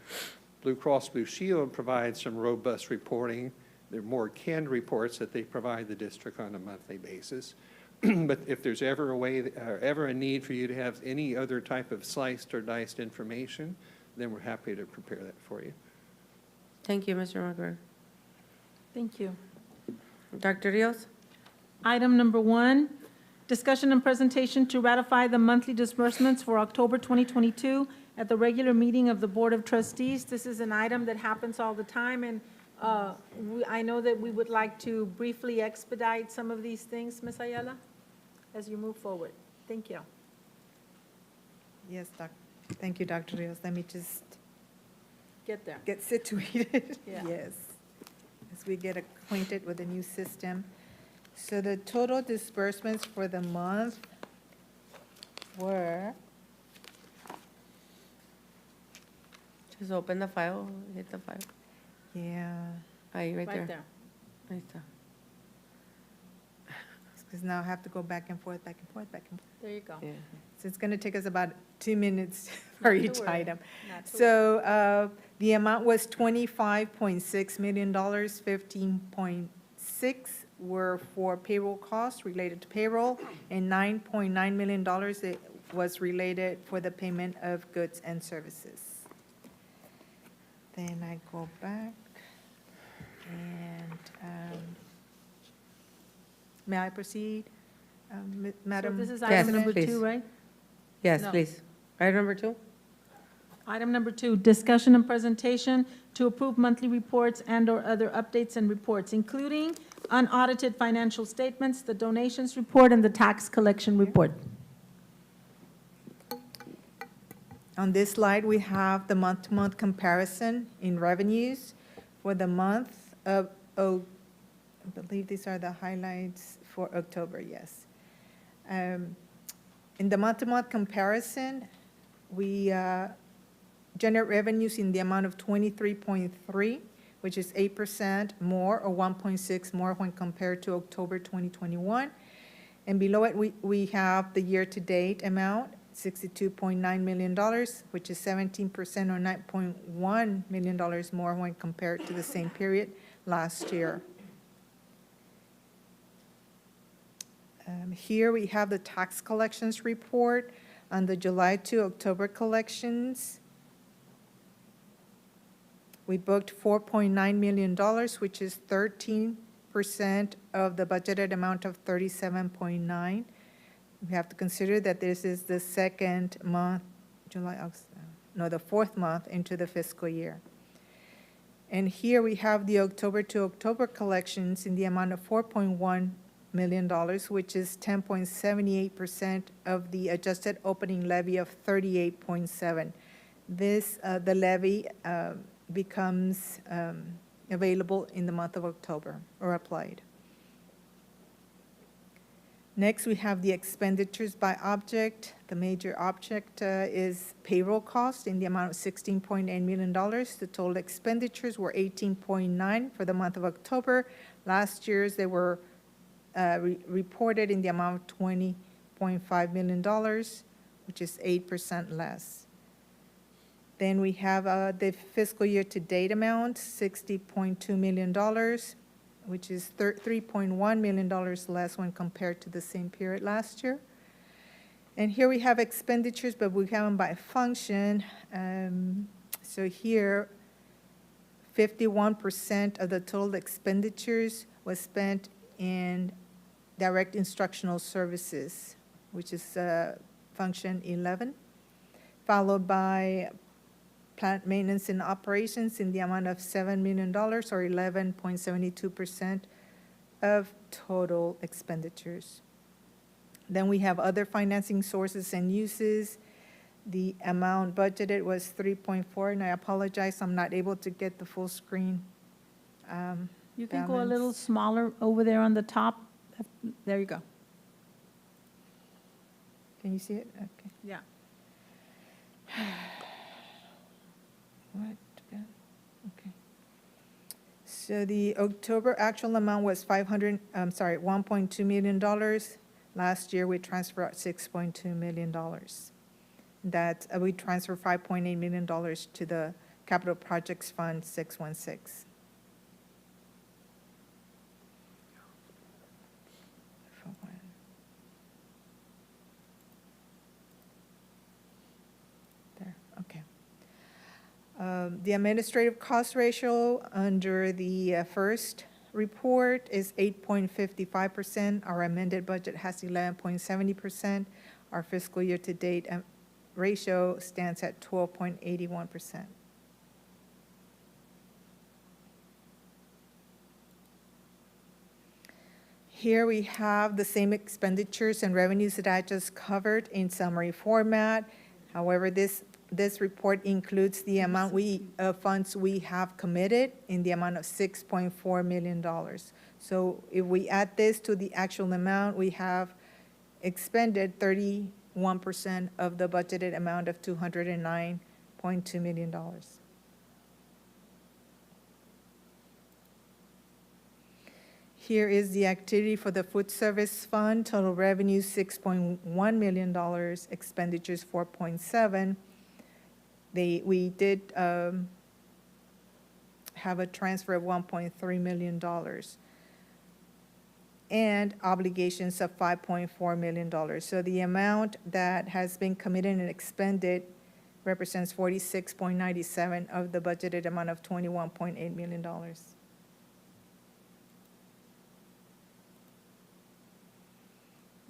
Blue Cross Blue Shield provides some robust reporting. They're more canned reports that they provide the district on a monthly basis. But if there's ever a way, or ever a need for you to have any other type of sliced or diced information, then we're happy to prepare that for you. Thank you, Mr. McGregor. Thank you. Dr. Rios? Item number 1, discussion and presentation to ratify the monthly disbursements for October 2022 at the regular meeting of the Board of Trustees. This is an item that happens all the time, and I know that we would like to briefly expedite some of these things, Ms. Ayala, as you move forward. Thank you. Yes, thank you, Dr. Rios. Let me just Get there. get situated. Yeah. Yes, as we get acquainted with the new system. So the total disbursements for the month were, Just open the file, hit the file. yeah, Ahí, right Right there. there. Ahí está. because now I have to go back and forth, back and forth, back and forth. There you go. Yeah. So it's going to take us about 2 minutes for Not to each worry. item. Not to worry. So the amount was $25.6 million, 15.6 were for payroll costs related to payroll, and $9.9 million it was related for the payment of goods and services. Then I go back, and may I proceed, Madam? So this is Yes, item number please. 2, right? Yes, No. please. Item number 2? Item number 2, discussion and presentation to approve monthly reports and/or other updates and reports, including unaudited financial statements, the donations report, and the tax collection report. On this slide, we have the month-to-month comparison in revenues for the month of, I believe these are the highlights for October, yes. In the month-to-month comparison, we generate revenues in the amount of 23.3, which is 8% more, or 1.6 more when compared to October 2021. And below it, we have the year-to-date amount, $62.9 million, which is 17% or $9.1 million more when compared to the same period last year. Here we have the tax collections report on the July to October collections. We booked $4.9 million, which is 13% of the budgeted amount of 37.9. We have to consider that this is the second month, the fourth month into the fiscal year. And here we have the October to October collections in the amount of $4.1 million, which is 10.78% of the adjusted opening levy of 38.7. This, the levy becomes available in the month of October, or applied. Next, we have the expenditures by object. The major object is payroll cost in the amount of $16.8 million. The total expenditures were 18.9 for the month of October. Last year's, they were reported in the amount of $20.5 million, which is 8% less. Then we have the fiscal year-to-date amount, $60.2 million, which is $3.1 million less when compared to the same period last year. And here we have expenditures, but we have them by function. So here, 51% of the total expenditures was spent in direct instructional services, which is function 11, followed by plant maintenance and operations in the amount of $7 million, or 11.72% of total expenditures. Then we have other financing sources and uses. The amount budgeted was 3.4, and I apologize, I'm not able to get the full screen. You can go a balance. little smaller over there on the top. There you go. Can you see it? Okay. Yeah. What? Okay. So the October actual amount was $1.2 million. Last year, we transferred $6.2 million. That we transferred $5.8 million to the Capital Projects Fund 616. There, okay. The administrative cost ratio under the first report is 8.55%. Our amended budget has 11.70%. Our fiscal year-to-date ratio stands at 12.81%. Here we have the same expenditures and revenues that I just covered in summary format. However, this report includes the amount of funds we have committed in the amount of $6.4 million. So if we add this to the actual amount, we have expended 31% of the budgeted amount of $209.2 million. Here is the activity for the food service fund. Total revenue $6.1 million, expenditures $4.7. We did have a transfer of $1.3 million and obligations of $5.4 million. So the amount that has been committed and expended represents 46.97 of the budgeted amount of $21.8 million.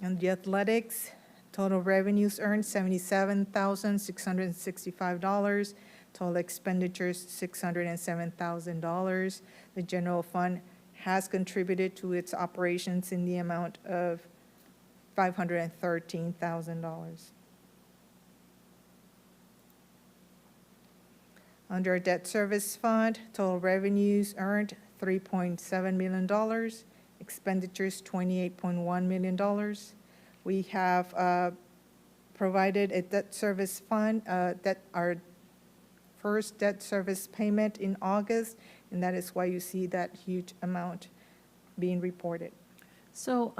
And the athletics, total revenues earned $77,665. Total expenditures $607,000. The general fund has contributed to its operations in the amount of $513,000. Under debt service fund, total revenues earned $3.7 million. Expenditures $28.1 million. We have provided a debt service fund, our first debt service payment in August, and that is why you see that huge amount being reported. So,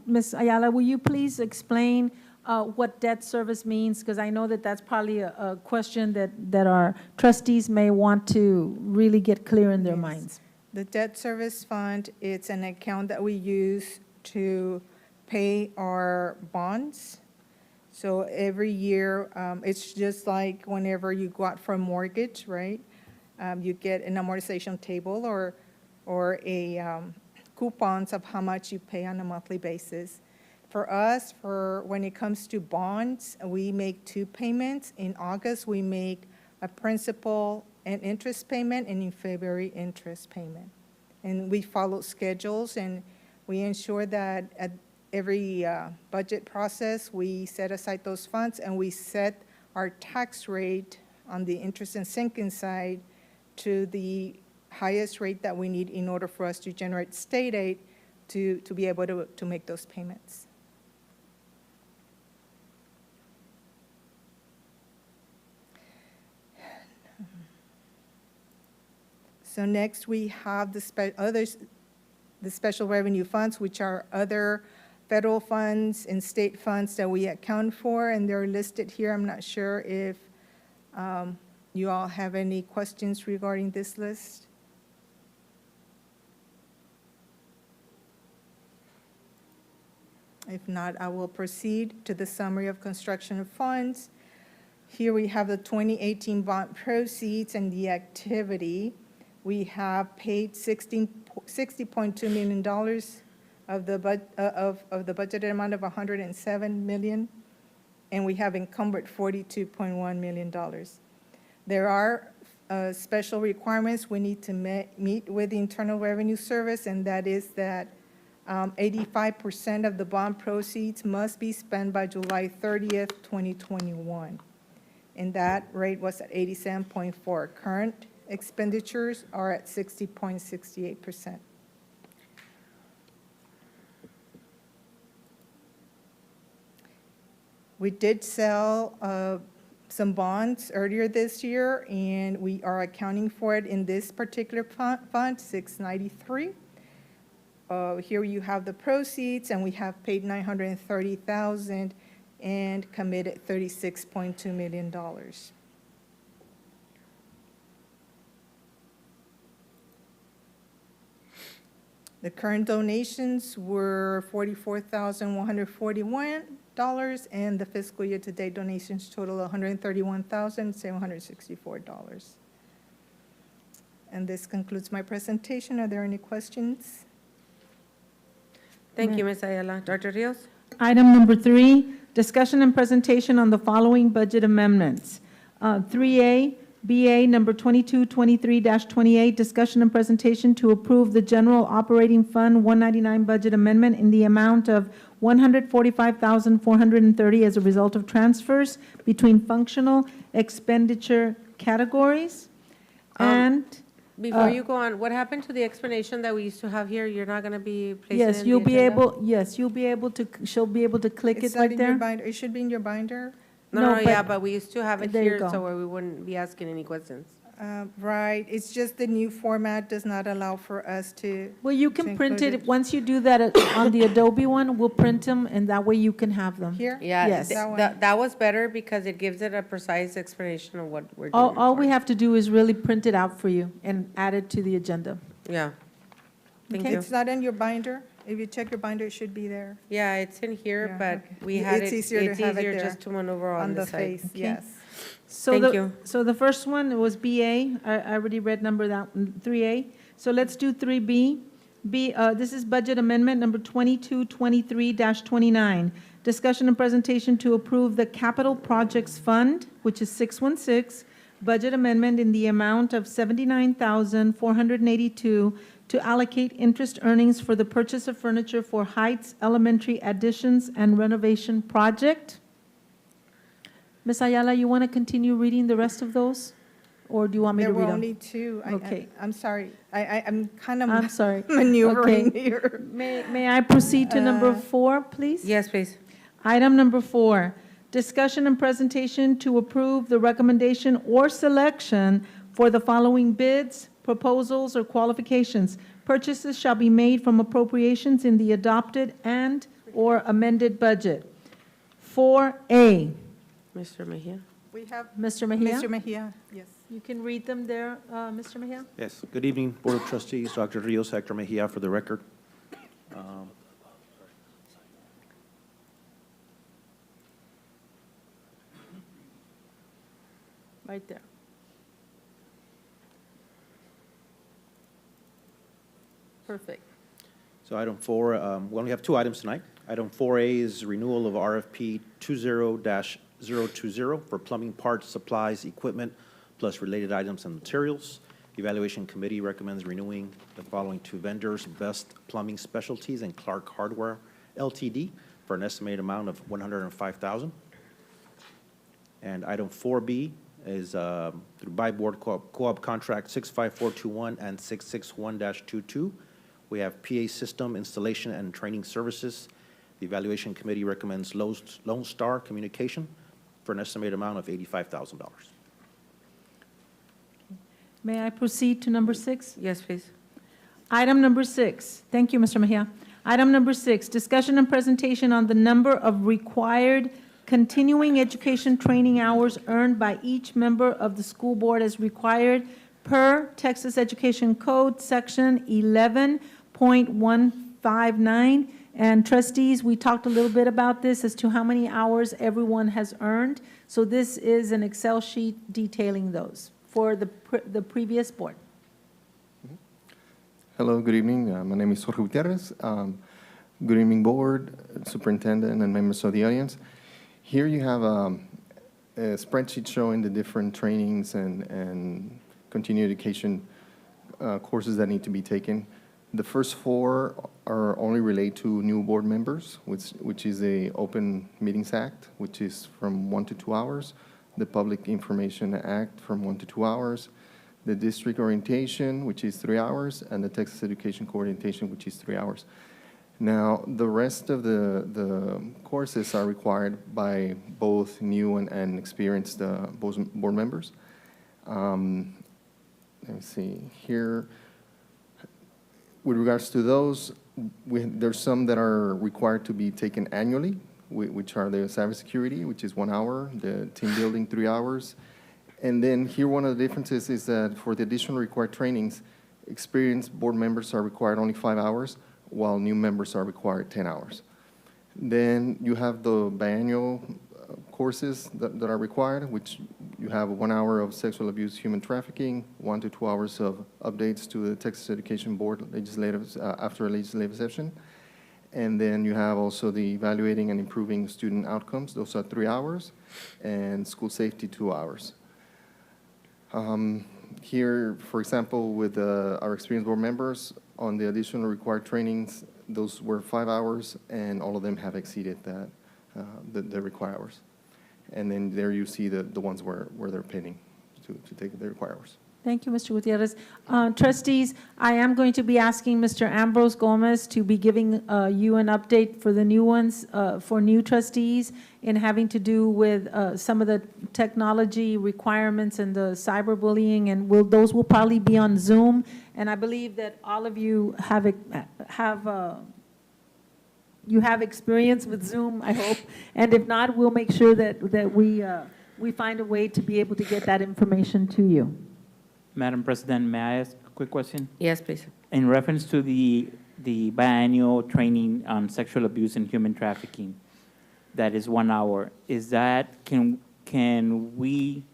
Ms. Ayala, will you please explain what debt service means? Because I know that that's probably a question that our trustees may want to really get clear in their minds. The debt service fund, it's an account that we use to pay our bonds. So every year, it's just like whenever you go out for a mortgage, right? You get an amortization table or a coupons of how much you pay on a monthly basis. For us, when it comes to bonds, we make two payments. In August, we make a principal and interest payment, and in February, interest payment. And we follow schedules, and we ensure that at every budget process, we set aside those funds, and we set our tax rate on the interest and sinking side to the highest rate that we need in order for us to generate state aid to be able to make those payments. So next, we have the special revenue funds, which are other federal funds and state funds that we account for, and they're listed here. I'm not sure if you all have any questions regarding this list. If not, I will proceed to the summary of construction funds. Here we have the 2018 bond proceeds and the activity. We have paid $60.2 million of the budgeted amount of $107 million, and we have encumbered $42.1 million. There are special requirements we need to meet with the Internal Revenue Service, and that is that 85% of the bond proceeds must be spent by July 30th, 2021. And that rate was at 87.4. Current expenditures are at 60.68%. We did sell some bonds earlier this year, and we are accounting for it in this particular fund, 693. Here you have the proceeds, and we have paid $930,000 and committed $36.2 million. The current donations were $44,141, and the fiscal year-to-date donations total $131,764. And this concludes my presentation. Are there any questions? Thank you, Ms. Ayala. Dr. Rios? Item number 3, discussion and presentation on the following budget amendments. 3A, BA number 2223-28, discussion and presentation to approve the General Operating Fund 199 budget amendment in the amount of $145,430 as a result of transfers between functional expenditure categories. And Before you go on, what happened to the explanation that we used to have here? You're not going to be placing it yes, in you'll the be agenda? able, yes, you'll be able to, she'll be able to click It's it not right in your there. binder. It should be in your binder. No, No, yeah, but- but we used to have it There you here, go. so we wouldn't be asking any questions. Right, it's just the new format does not allow for us to. Well, you to can print include it, once you do that on the Adobe one, we'll print them, and that way you can have them. Here? Yeah, Yes. That one? that was better because it gives it a precise explanation of what we're doing. All it we for. have to do is really print it out for you and add it to the agenda. Yeah. Thank Okay. you. It's not in your binder. If you check your binder, it should be there Yeah, it's in here, Yeah, but okay. we had It's it, easier to it's have it easier there just to maneuver on the side. face, yes. So Thank the- you. So the first one was BA. I already read number that, 3A. So let's do 3B. This is budget amendment number 2223-29. Discussion and presentation to approve the Capital Projects Fund, which is 616, budget amendment in the amount of $79,482 to allocate interest earnings for the purchase of furniture for Heights Elementary additions and renovation project. Ms. Ayala, you want to continue reading the rest of those? Or do you want me to There read were them? only two. Okay. I'm sorry. I'm kind I'm of sorry. maneuvering Okay. here. May I proceed to number 4, please? Yes, please. Item number 4, discussion and presentation to approve the recommendation or selection for the following bids, proposals, or qualifications. Purchases shall be made from appropriations in the adopted and/or amended budget. 4A, Mr. Mejia? We have Mr. Mejia? Mr. Mejia, yes. You can read them there, Mr. Mejia? Yes, good evening, Board of Trustees, Dr. Rios, Hector Mejia for the record. right there. Perfect. So item 4, we only have 2 items tonight. Item 4A is renewal of RFP 20-020 for plumbing parts, supplies, equipment, plus related items and materials. The Evaluation Committee recommends renewing the following 2 vendors, Best Plumbing Specialties and Clark Hardware LTD, for an estimated amount of $105,000. And item 4B is through by-board co-op contract 65421 and 661-22. We have PA system installation and training services. The Evaluation Committee recommends Lone Star Communication for an estimated amount of $85,000. May I proceed to number 6? Yes, please. Item number 6. Thank you, Mr. Mejia. Item number 6, discussion and presentation on the number of required continuing education training hours earned by each member of the school board as required per Texas Education Code, Section 11.159. And trustees, we talked a little bit about this as to how many hours everyone has earned. So this is an Excel sheet detailing those for the previous board. Hello, good evening. My name is Jorge Gutierrez. Good evening, board, superintendent, and members of the audience. Here you have a spreadsheet showing the different trainings and continuing education courses that need to be taken. The first 4 are only related to new board members, which is the Open Meetings Act, which is from 1 to 2 hours, the Public Information Act from 1 to 2 hours, the District Orientation, which is 3 hours, and the Texas Education Coordination, which is 3 hours. Now, the rest of the courses are required by both new and experienced board members. Let me see here. With regards to those, there's some that are required to be taken annually, which are the cybersecurity, which is 1 hour, the team building 3 hours. And then here one of the differences is that for the additional required trainings, experienced board members are required only 5 hours, while new members are required 10 hours. Then you have the biannual courses that are required, which you have 1 hour of sexual abuse, human trafficking, 1 to 2 hours of updates to the Texas Education Board after a legislative session. And then you have also the evaluating and improving student outcomes. Those are 3 hours, and school safety 2 hours. Here, for example, with our experienced board members on the additional required trainings, those were 5 hours, and all of them have exceeded that, the required hours. And then there you see the ones where they're pending to take the required hours. Thank you, Mr. Gutierrez. Trustees, I am going to be asking Mr. Ambrose Gomez to be giving you an update for the new ones, for new trustees, in having to do with some of the technology requirements and the cyberbullying, and those will probably be on Zoom. And I believe that all of you have experience with Zoom, I hope. And if not, we'll make sure that we find a way to be able to get that information to you. Madam President, may I ask a quick question? Yes, please. In reference to the biannual training on sexual abuse and human trafficking, that is 1 hour, is that, can we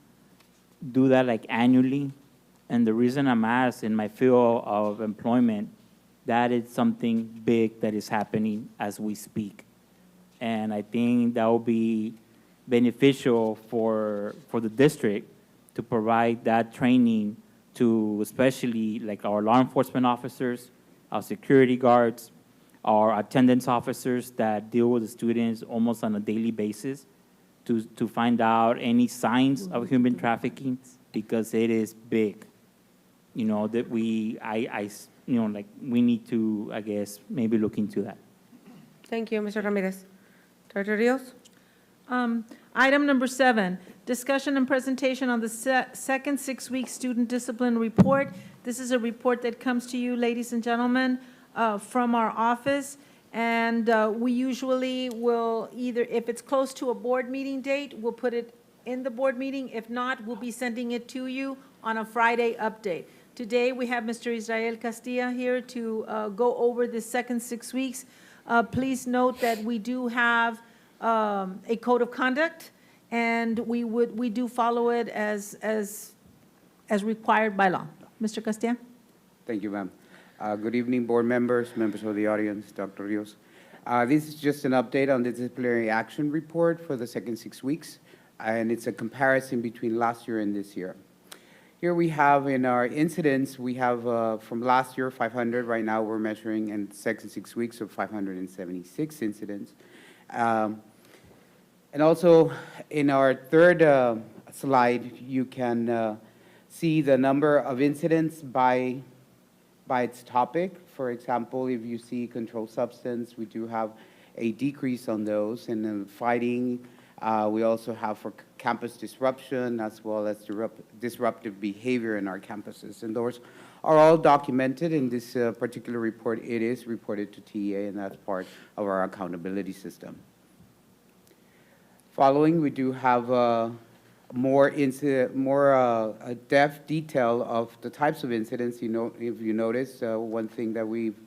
do that like annually? And the reason I'm asked, in my field of employment, that is something big that is happening as we speak. And I think that will be beneficial for the district to provide that training to especially like our law enforcement officers, our security guards, our attendance officers that deal with the students almost on a daily basis to find out any signs of human trafficking, because it is big. You know, that we need to, I guess, maybe look into that. Thank you, Mr. Ramirez. Dr. Rios? Item number 7, discussion and presentation on the second 6-week student discipline report. This is a report that comes to you, ladies and gentlemen, from our office. And we usually will either, if it's close to a board meeting date, we'll put it in the board meeting. If not, we'll be sending it to you on a Friday update. Today, we have Mr. Israel Castilla here to go over the second 6 weeks. Please note that we do have a code of conduct, and we do follow it as required by law. Mr. Castillo? Thank you, ma'am. Good evening, board members, members of the audience, Dr. Rios. This is just an update on the disciplinary action report for the second 6 weeks, and it's a comparison between last year and this year. Here we have in our incidents, we have from last year 500. Right now we're measuring in the second 6 weeks of 576 incidents. And also in our third slide, you can see the number of incidents by its topic. For example, if you see controlled substance, we do have a decrease on those. And then fighting, we also have for campus disruption as well as disruptive behavior in our campuses. And those are all documented in this particular report. It is reported to TEA, and that's part of our accountability system. Following, we do have more depth detail of the types of incidents. You know, if you notice, one thing that we've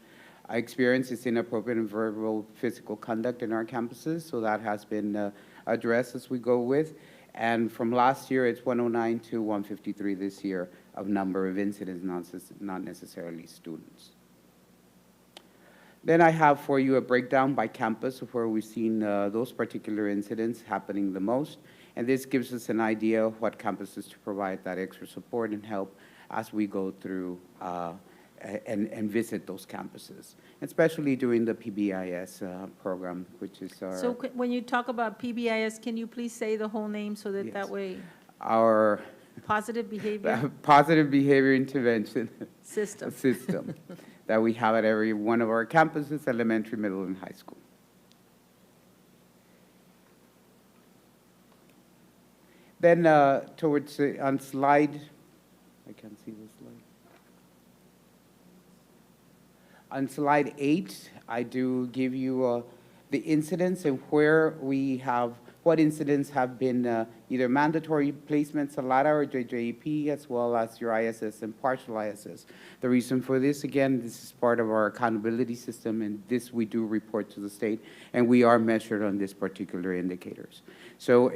experienced is inappropriate and verbal physical conduct in our campuses. So that has been addressed as we go with. And from last year, it's 109 to 153 this year of number of incidents, not necessarily students. Then I have for you a breakdown by campus of where we've seen those particular incidents happening the most. And this gives us an idea of what campuses to provide that extra support and help as we go through and visit those campuses, especially during the PBIS program, which is our... So when you talk about PBIS, can you please say the whole name so that Yes. that way, Our positive behavior positive behavior intervention system? system that we have at every one of our campuses, elementary, middle, and high school. Then towards on slide, I can't see this slide. On slide 8, I do give you the incidents and where we have, what incidents have been either mandatory placements, SALADA or JJEP, as well as your ISS and partial ISS. The reason for this, again, this is part of our accountability system, and this we do report to the state, and we are measured on these particular indicators. So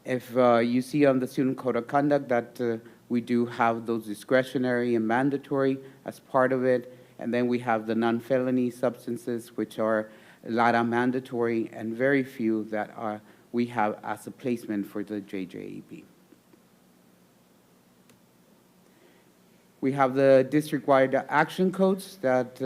if you see on the student code of conduct that we do have those discretionary and mandatory as part of it, and then we have the non-felony substances, which are a lot of mandatory and very few that we have as a placement for the JJEP. We have the district-wide action codes that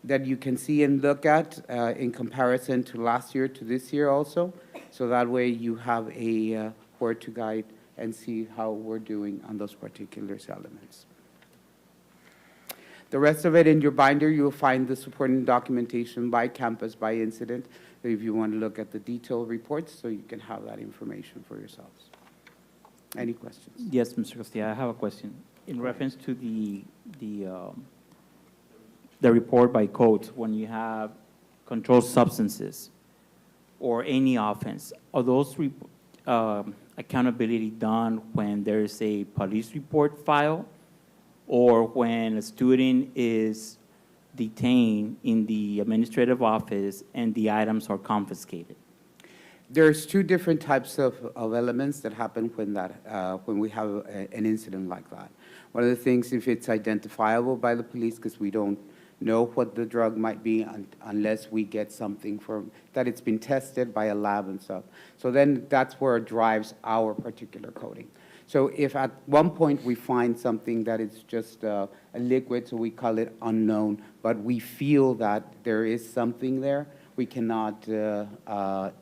you can see and look at in comparison to last year to this year also. So that way you have a where to guide and see how we're doing on those particular elements. The rest of it in your binder, you'll find the supporting documentation by campus, by incident, if you want to look at the detailed reports, so you can have that information for yourselves. Any questions? Yes, Mr. Castillo, I have a question. In reference to the report by codes, when you have controlled substances or any offense, are those accountability done when there is a police report filed or when a student is detained in the administrative office and the items are confiscated? There's two different types of elements that happen when we have an incident like that. One of the things, if it's identifiable by the police, because we don't know what the drug might be unless we get something from that it's been tested by a lab and stuff. So then that's where it drives our particular coding. So if at one point we find something that is just a liquid, so we call it unknown, but we feel that there is something there, we cannot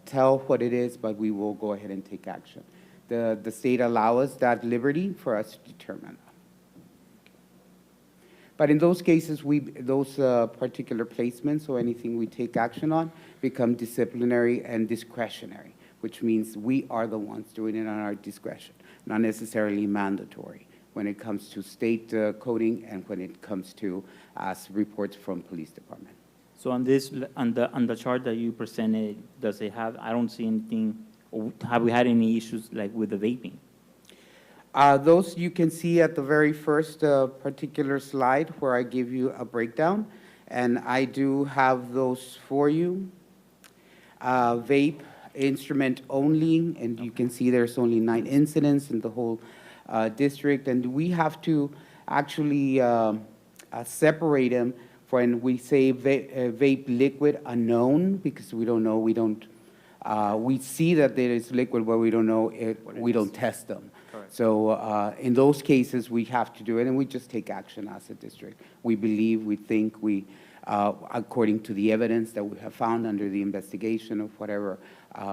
tell what it is, but we will go ahead and take action. The state allows us that liberty for us to determine. But in those cases, those particular placements or anything we take action on become disciplinary and discretionary, which means we are the ones doing it on our discretion, not necessarily mandatory when it comes to state coding and when it comes to reports from police department. So on this, on the chart that you presented, does it have, I don't see anything, or have we had any issues like with the vaping? Those you can see at the very first particular slide where I give you a breakdown, and I do have those for you. Vape instrument only, and you can see there's only 9 incidents in the whole district, and we have to actually separate them when we say vape liquid unknown, because we don't know, we see that there is liquid, but we don't know it, we don't test them. Correct. So in those cases, we have to do it, and we just take action as a district. We believe, we think, according to the evidence that we have found under the investigation of whatever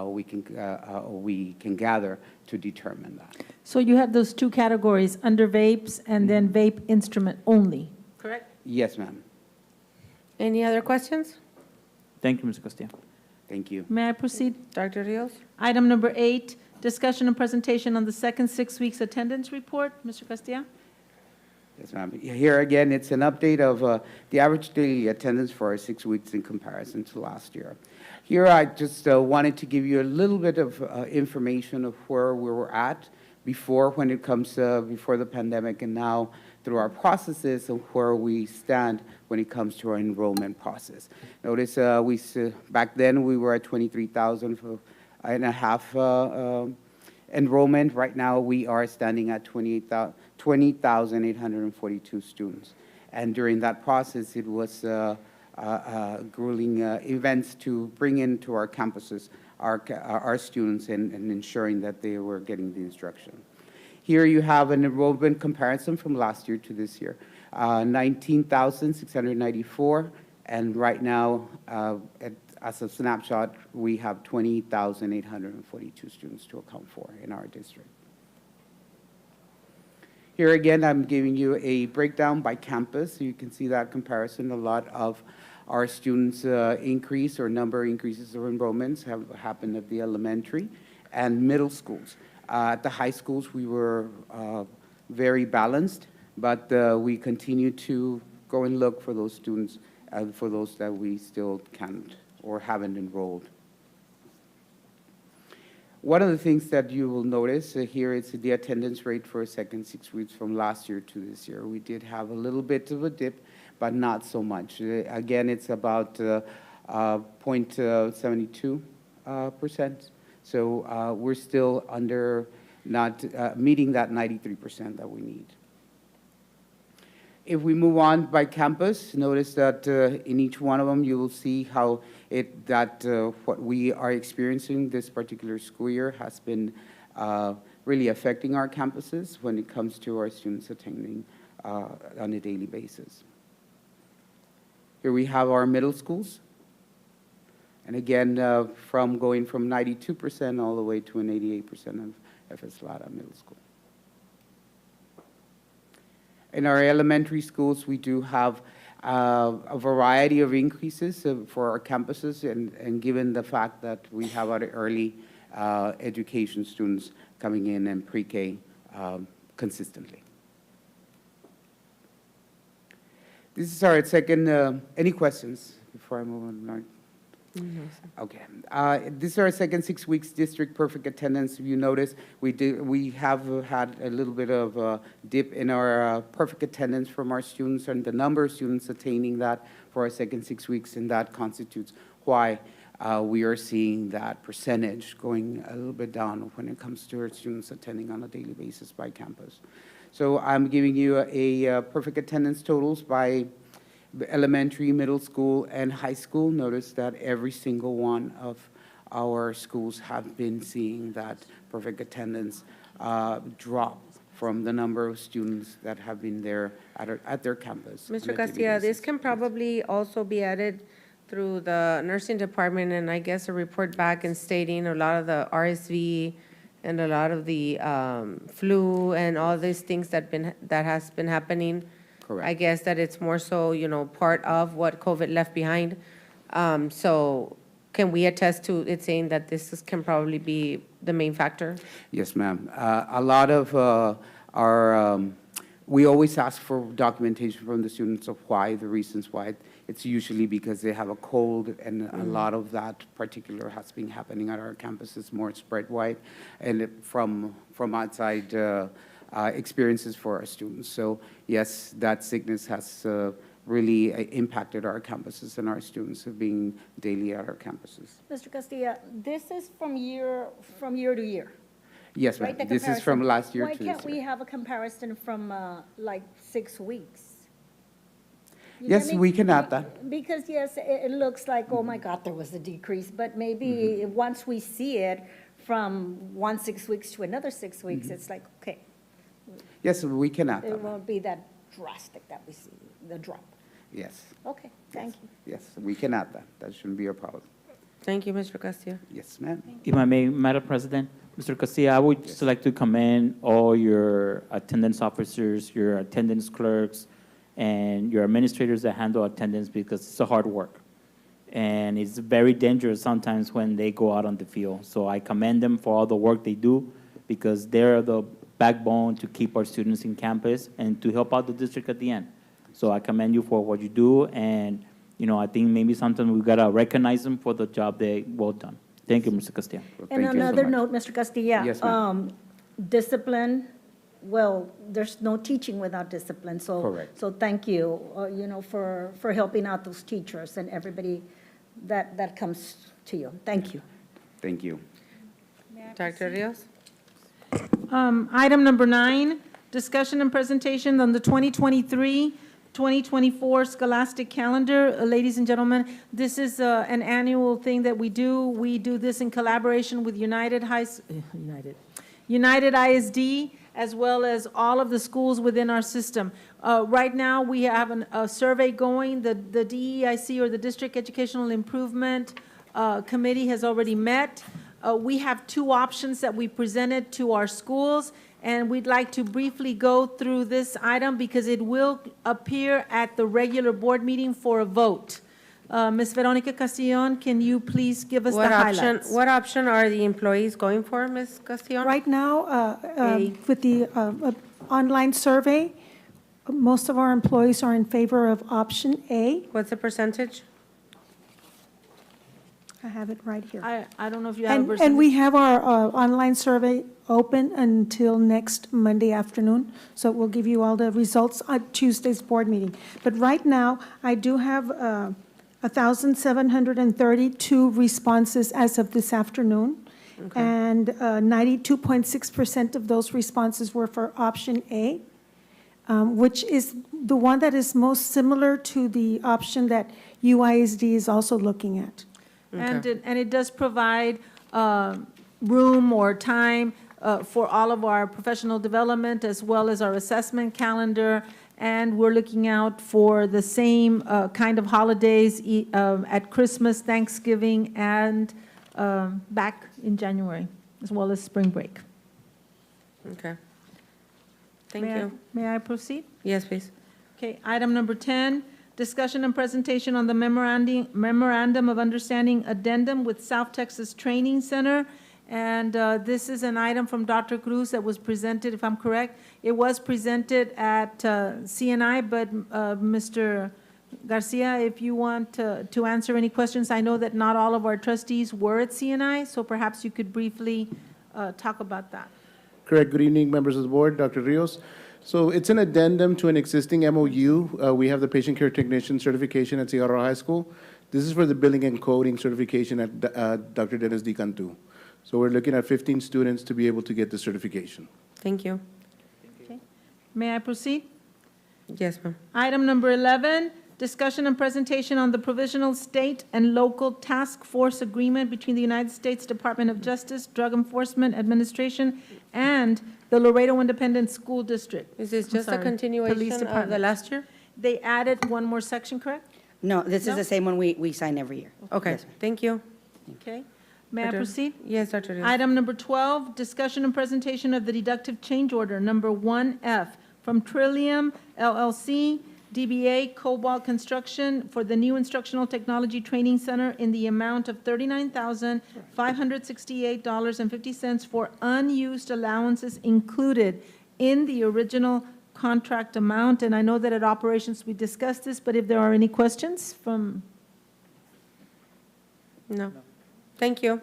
we can gather to determine that. So you have those two categories, under vapes and then vape instrument only, correct? Yes, ma'am. Any other questions? Thank you, Mr. Castillo. Thank you. May I proceed? Dr. Rios? Item number 8, discussion and presentation on the second 6 weeks attendance report. Mr. Castillo? Yes, ma'am. Here again, it's an update of the average daily attendance for our 6 weeks in comparison to last year. Here, I just wanted to give you a little bit of information of where we were at before, when it comes before the pandemic, and now through our processes of where we stand when it comes to our enrollment process. Notice back then we were at 23,000 and a half enrollment. Right now we are standing at 20,842 students. And during that process, it was grueling events to bring into our campuses our students and ensuring that they were getting the instruction. Here you have an enrollment comparison from last year to this year. 19,694, and right now, as a snapshot, we have 20,842 students to account for in our district. Here again, I'm giving you a breakdown by campus. So you can see that comparison. A lot of our students' increase or number increases of enrollments have happened at the elementary and middle schools. At the high schools, we were very balanced, but we continue to go and look for those students, for those that we still can't or haven't enrolled. One of the things that you will notice here is the attendance rate for the second 6 weeks from last year to this year. We did have a little bit of a dip, but not so much. Again, it's about 0.72%. So we're still under not meeting that 93% that we need. If we move on by campus, notice that in each one of them, you will see how what we are experiencing this particular school year has been really affecting our campuses when it comes to our students attending on a daily basis. Here we have our middle schools. And again, going from 92% all the way to an 88% of FS Lada Middle School. In our elementary schools, we do have a variety of increases for our campuses, and given the fact that we have our early education students coming in and pre-K consistently. This is our second, any questions before I move on, Mark? Okay. This is our second 6 weeks district perfect attendance. If you notice, we have had a little bit of a dip in our perfect attendance from our students and the number of students attaining that for our second 6 weeks, and that constitutes why we are seeing that percentage going a little bit down when it comes to our students attending on a daily basis by campus. So I'm giving you a perfect attendance totals by elementary, middle school, and high school. Notice that every single one of our schools have been seeing that perfect attendance drop from the number of students that have been there at their campus. Mr. Castillo, this can probably also be added through the nursing department, and I guess a report back and stating a lot of the RSV and a lot of the flu and all these things that has been happening. Correct. I guess that it's more so, part of what COVID left behind. So can we attest to it saying that this can probably be the main factor? Yes, ma'am. A lot of we always ask for documentation from the students of why, the reasons why. It's usually because they have a cold, and a lot of that particular has been happening at our campuses more spread wide, and from outside experiences for our students. So yes, that sickness has really impacted our campuses and our students of being daily at our campuses. Mr. Castilla, this is from year to year, Yes, ma'am. right? The This is from comparison. last year Why to this can't we year. have a comparison from, like, 6 weeks? You Yes, get me? we can add that. Because, yes, it looks like, oh my God, there was a decrease, but maybe once we see it from 6 weeks to another 6 weeks, it's like, okay, Yes, we can add it that. won't be that drastic that we see, the drop. Yes, Okay, thank you. yes, we can add that. That shouldn't be a problem. Thank you, Mr. Castillo. Yes, ma'am. If I may, Madam President, Mr. Casilla, I would just like to commend all your attendance officers, your attendance clerks, and your administrators that handle attendance because it's a hard work. And it's very dangerous sometimes when they go out on the field. So I commend them for all the work they do because they're the backbone to keep our students in campus and to help out the district at the end. So I commend you for what you do, and I think maybe sometimes we've got to recognize them for the job they well done. Thank you, Mr. Castillo. Well, And thank you so another much. note, Mr. Castilla. Yes, ma'am. Discipline, well, there's no teaching without discipline, so. Correct. So thank you, for helping out those teachers and everybody that comes to you. Thank you. Thank you. Dr. Rios? Item number 9, discussion and presentation on the 2023-2024 scholastic calendar. Ladies and gentlemen, this is an annual thing that we do. We do this in collaboration with United I.S.D., as well as all of the schools within our system. Right now, we have a survey going. The DEIC, or the District Educational Improvement Committee, has already met. We have 2 options that we presented to our schools, and we'd like to briefly go through this item because it will appear at the regular board meeting for a vote. Ms. Veronica Castillon, can you please give us the highlights? What option are the employees going for, Ms. Castillon? Right now, A. with the online survey, most of our employees are in favor of option A. What's the percentage? I have it right here. I don't know if you have a And percentage. we have our online survey open until next Monday afternoon, so we'll give you all the results at Tuesday's board meeting. But right now, I do have 1,732 responses as of this afternoon. Okay. And 92.6% of those responses were for option A, which is the one that is most similar to the option that UISD is also looking at. And it does provide room or time for all of our professional development as well as our assessment calendar. And we're looking out for the same kind of holidays at Christmas, Thanksgiving, and back in January, as well as spring break. Okay. Thank you. May I proceed? Yes, please. Okay, item number 10, discussion and presentation on the memorandum of understanding addendum with South Texas Training Center. And this is an item from Dr. Cruz that was presented, if I'm correct. It was presented at CNI, but Mr. Garcia, if you want to answer any questions, I know that not all of our trustees were at CNI, so perhaps you could briefly talk about that. Correct. Good evening, members of the board, Dr. Rios. So it's an addendum to an existing MOU. We have the patient care technician certification at Cigarro High School. This is for the billing and coding certification at Dr. Dennis D. Cantu. So we're looking at 15 students to be able to get the certification. Thank you. Okay. May I proceed? Yes, ma'am. Item number 11, discussion and presentation on the provisional state and local task force agreement between the United States Department of Justice, Drug Enforcement Administration, and the Laredo Independent School District. Is this I'm just a sorry, Police continuation of the Department. last year? They added one more section, correct? No, this No? is the same one we sign every year. Okay, Yes, ma'am. thank you. Okay. May I Dr. proceed? Yes, Dr. Rios. Item number 12, discussion and presentation of the deductive change order number 1F from Trillium LLC, DBA Cobalt Construction for the new Instructional Technology Training Center in the amount of $39,568.50 for unused allowances included in the original contract amount. And I know that at operations we discussed this, but if there are any questions from, No. Thank you.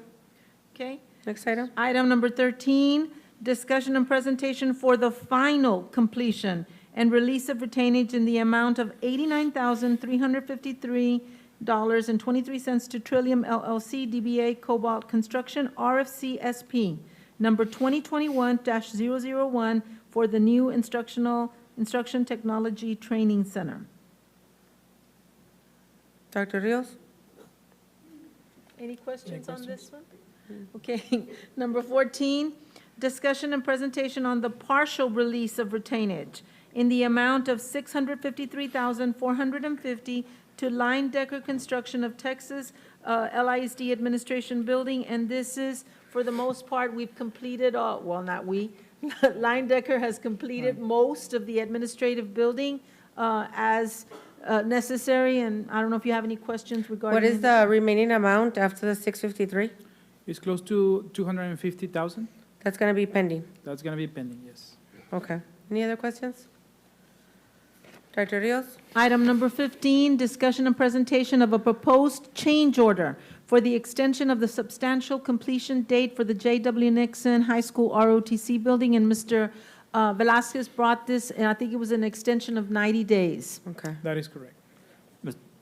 okay? Next item. Item number 13, discussion and presentation for the final completion and release of retainage in the amount of $89,353.23 to Trillium LLC, DBA Cobalt Construction, RFC SP, number 2021-001, for the new Instruction Technology Training Center. Dr. Rios? Any questions on this one? Okay. Number 14, discussion and presentation on the partial release of retainage in the amount of $653,450 to Line Decker Construction of Texas, LISD Administration Building, and this is, for the most part, we've completed, well, not we, Line Decker has completed most of the administrative building as necessary, and I don't know if you have any questions regarding. What is the remaining amount after the 653? It's close to 250,000. That's going to be pending. That's going to be pending, yes. Okay. Any other questions? Dr. Rios? Item number 15, discussion and presentation of a proposed change order for the extension of the substantial completion date for the J.W. Nixon High School ROTC building, and Mr. Velazquez brought this, and I think it was an extension of 90 days. Okay. That is correct.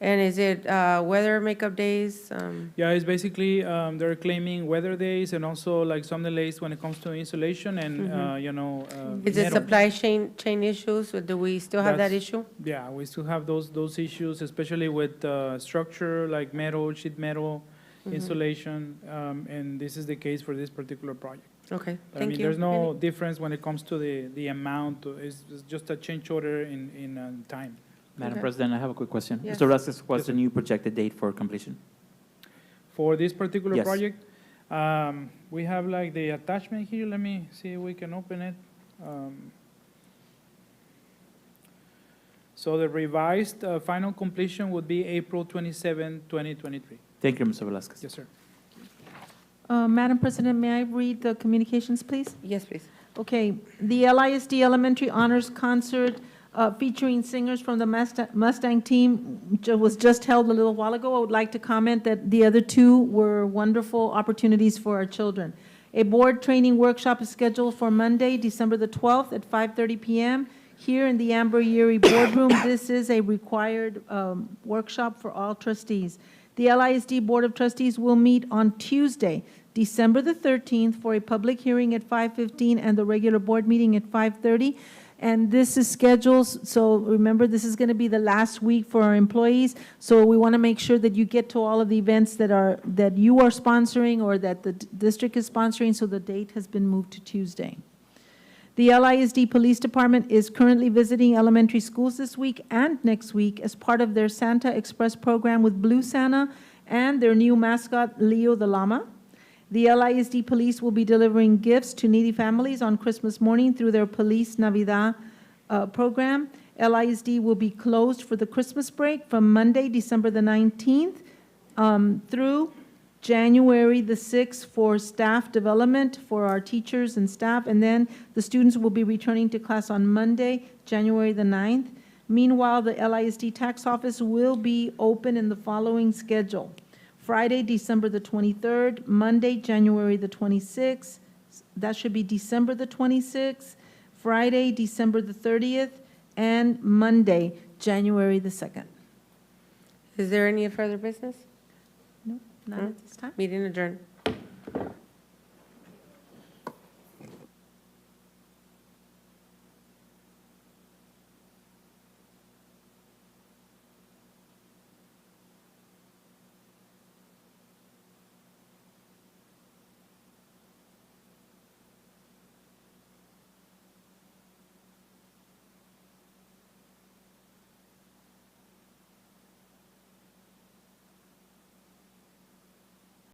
And is it weather makeup days? Yeah, it's basically, they're claiming weather days and also like some delays when it comes to insulation and, Is it metal. supply chain issues? Or do we still have that That's- issue? Yeah, we still have those issues, especially with structure like metal, sheet metal, insulation, and this is the case for this particular project. Okay, But I thank mean, you. there's no difference when it comes to the amount, it's just a change order in time. Madam Okay. President, I have a quick question. Yes. Mr. Rasquez, what's Yes, the sir. new projected date for completion? For this particular Yes. project, we have like the attachment here, let me see if we can open it. So the revised final completion would be April 27, 2023. Thank you, Mr. Velazquez. Yes, sir. Madam President, may I read the communications, please? Yes, please. Okay, the LISD Elementary Honors Concert featuring singers from the Mustang team was just held a little while ago. I would like to comment that the other two were wonderful opportunities for our children. A board training workshop is scheduled for Monday, December the 12th at 5:30 p.m. here in the Amber Yeary Boardroom. This is a required workshop for all trustees. The LISD Board of Trustees will meet on Tuesday, December the 13th, for a public hearing at 5:15 and the regular board meeting at 5:30. And this is scheduled, so remember, this is going to be the last week for our employees. So we want to make sure that you get to all of the events that you are sponsoring or that the district is sponsoring, so the date has been moved to Tuesday. The LISD Police Department is currently visiting elementary schools this week and next week as part of their Santa Express program with Blue Santa and their new mascot, Leo the Llama. The LISD Police will be delivering gifts to needy families on Christmas morning through their Police Navidad program. LISD will be closed for the Christmas break from Monday, December the 19th, through January the 6th for staff development for our teachers and staff, and then the students will be returning to class on Monday, January the 9th. Meanwhile, the LISD tax office will be open in the following schedule: Friday, December the 23rd, Monday, January the 26th, that should be December the 26th, Friday, December the 30th, and Monday, January the 2nd. Is there any further business? No, not at this time. Meeting adjourned.